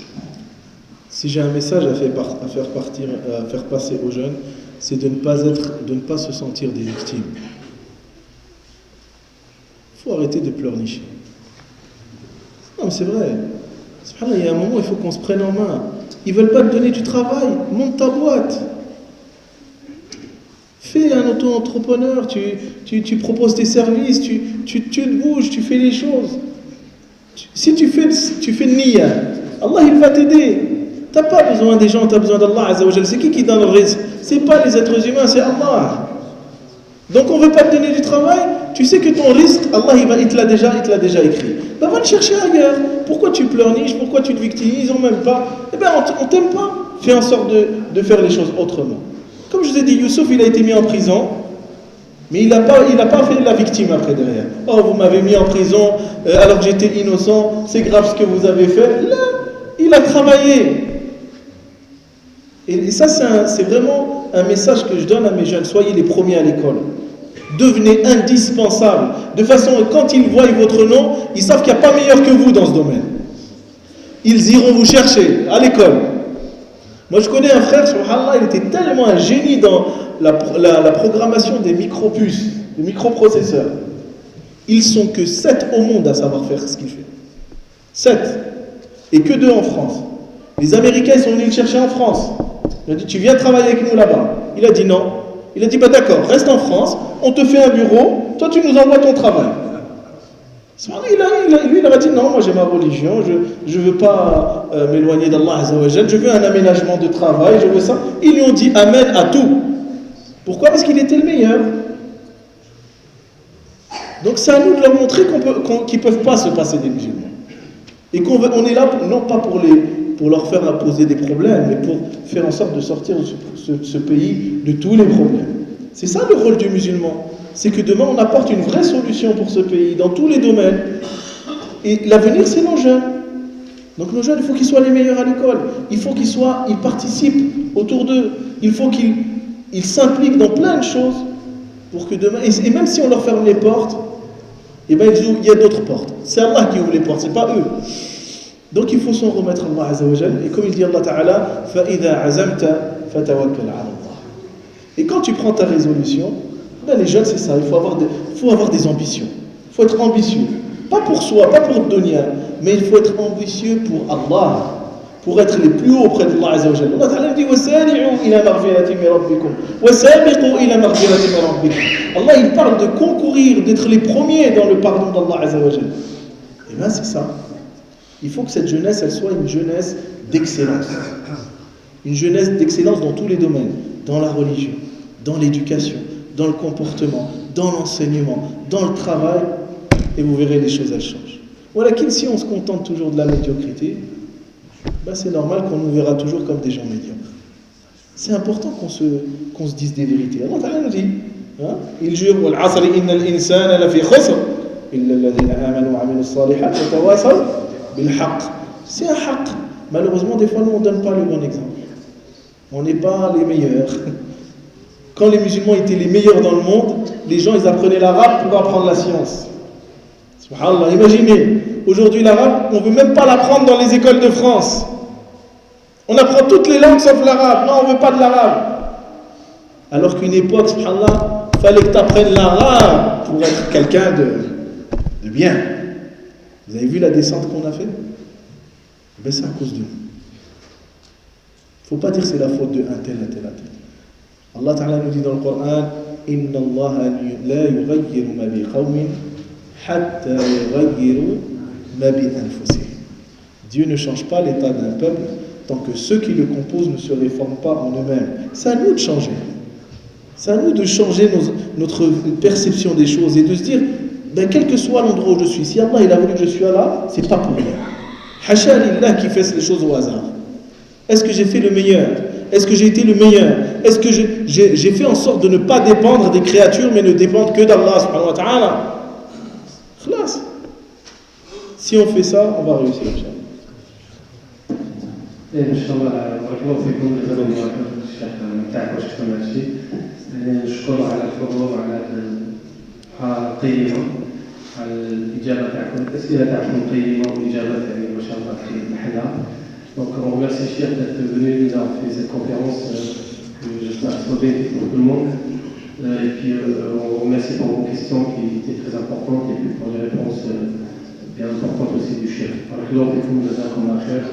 Si j'ai un message à faire passer aux jeunes, c'est de ne pas se sentir des victimes. Il faut arrêter de pleurnicher. Non, mais c'est vrai. Il y a un moment, il faut qu'on se prenne en main. Ils ne veulent pas te donner du travail. Monte ta boîte. Fais un auto-entrepreneur. Tu proposes tes services. Tu te bouges. Tu fais les choses. Si tu fais niya, Allah il va t'aider. Tu n'as pas besoin des gens, tu as besoin d'Allah Azzawajal. C'est qui donne le risque? Ce n'est pas les êtres humains, c'est Allah. Donc on ne veut pas te donner du travail. Tu sais que ton risque, Allah il te l'a déjà écrit. Ben va le chercher ailleurs. Pourquoi tu pleurniches? Pourquoi tu te victimises? On m'aime pas. Eh bien on t'aime pas. Fais en sorte de faire les choses autrement. Comme je vous ai dit, Youssouf il a été mis en prison. Mais il n'a pas fait la victime après derrière. Oh, vous m'avez mis en prison alors que j'étais innocent, c'est grave ce que vous avez fait. Là, il a travaillé. Et ça, c'est vraiment un message que je donne à mes jeunes. Soyez les premiers à l'école. Devenez indispensables. De façon, quand ils voient votre nom, ils savent qu'il n'y a pas meilleur que vous dans ce domaine. Ils iront vous chercher à l'école. Moi, je connais un frère, subhanallah, il était tellement un génie dans la programmation des micropuces, des microprocesseurs. Ils sont que 7 au monde à savoir faire ce qu'il fait. 7. Et que 2 en France. Les Américains, ils sont venus le chercher en France. Ils ont dit, tu viens travailler avec nous là-bas. Il a dit non. Il a dit, bah d'accord, reste en France, on te fait un bureau, toi tu nous envoies ton travail. Lui, il a dit, non, moi j'ai ma religion, je ne veux pas m'éloigner d'Allah Azzawajal, je veux un aménagement de travail, je veux ça. Ils lui ont dit amen à tout. Pourquoi? Parce qu'il était le meilleur. Donc c'est à nous de leur montrer qu'ils ne peuvent pas se passer des musulmans. Et qu'on est là, non pas pour leur faire poser des problèmes, mais pour faire en sorte de sortir ce pays de tous les problèmes. C'est ça le rôle du musulman. C'est que demain on apporte une vraie solution pour ce pays, dans tous les domaines. Et l'avenir, c'est nos jeunes. Donc nos jeunes, il faut qu'ils soient les meilleurs à l'école. Il faut qu'ils participent autour d'eux. Il faut qu'ils s'impliquent dans plein de choses pour que demain... Et même si on leur ferme les portes, eh ben, il y a d'autres portes. C'est Allah qui ouvre les portes, c'est pas eux. Donc il faut s'en remettre à Allah Azza wa Jal. Et comme il dit Allah Ta'ala, فَإِذَا عَزَمْتَ فَتَوَكَّلْ عَلَى اللَّهِ. Et quand tu prends ta résolution, ben les jeunes c'est ça, il faut avoir des ambitions. Il faut être ambitieux. Pas pour soi, pas pour dunya, mais il faut être ambitieux pour Allah, pour être les plus hauts auprès d'Allah Azza wa Jal. Allah Ta'ala dit وَسَارِعُوا إِلَى مَغْفِرَةٍ مِّن رَبِّكُمْ وَسَابِقُوا إِلَى مَغْفِرَةٍ مِّن رَبِّكُم. Allah il parle de concourir, d'être les premiers dans le pardon d'Allah Azza wa Jal. Et bien c'est ça. Il faut que cette jeunesse, elle soit une jeunesse d'excellence. Une jeunesse d'excellence dans tous les domaines. Dans la religion, dans l'éducation, dans le comportement, dans l'enseignement, dans le travail. Et vous verrez, les choses, elles changent. Voilà, si on se contente toujours de la médiocrité, ben c'est normal qu'on nous verra toujours comme des gens médiocres. C'est important qu'on se dise des vérités. Allah Ta'ala nous dit, hein, il jure, « Wal-'asri inna al-insana lafi khusr, illa alladhina amanu wa 'amilu s-salihat wa tawasaw bil-haqq » C'est un haqq. Malheureusement, des fois, nous, on ne donne pas le bon exemple. On n'est pas les meilleurs. Quand les musulmans étaient les meilleurs dans le monde, les gens, ils apprenaient l'arabe pour apprendre la science. Subhanallah, imaginez, aujourd'hui l'arabe, on ne veut même pas l'apprendre dans les écoles de France. On apprend toutes les langues sauf l'arabe. Non, on ne veut pas de l'arabe. Alors qu'une époque, subhanallah, il fallait que tu apprennes l'arabe pour être quelqu'un de bien. Vous avez vu la descente qu'on a fait? Ben c'est à cause de nous. Il ne faut pas dire que c'est la faute de un tel. Allah Ta'ala nous dit dans le Coran, Inna Allah la yughayyiru ma bi qawmin hatta yughayyiru ma bi anfusihim. Dieu ne change pas l'état d'un peuple tant que ceux qui le composent ne se réforment pas en eux-mêmes. C'est à nous de changer. C'est à nous de changer notre perception des choses et de se dire, ben, quel que soit l'endroit où je suis, si Allah il a voulu que je sois là, c'est pas pour rien. Hasha lillah qui fait les choses au hasard. Est-ce que j'ai fait le meilleur? Est-ce que j'ai été le meilleur? Est-ce que j'ai fait en sorte de ne pas dépendre des créatures, mais ne dépendre que d'Allah subhanahu wa ta'ala? Khlas. Si on fait ça, on va réussir, Inch'Allah. ان شاء الله بارك الله فيكم جزاكم الله خير الشيخ نتاعك واش كتب هذا الشيء نشكر على الحضور وعلى الحلقه القيمه على الاجابه تاعكم الاسئله تاعكم قيمه والاجابات يعني ما شاء الله في محلها. Donc on remercie le chef d'être venu nous avoir fait cette conférence que j'espère que soit bénéfique pour tout le monde. Et puis on remercie pour vos questions qui étaient très importantes et puis pour les réponses bien importantes aussi du chef. بارك الله فيكم جزاكم الله خير.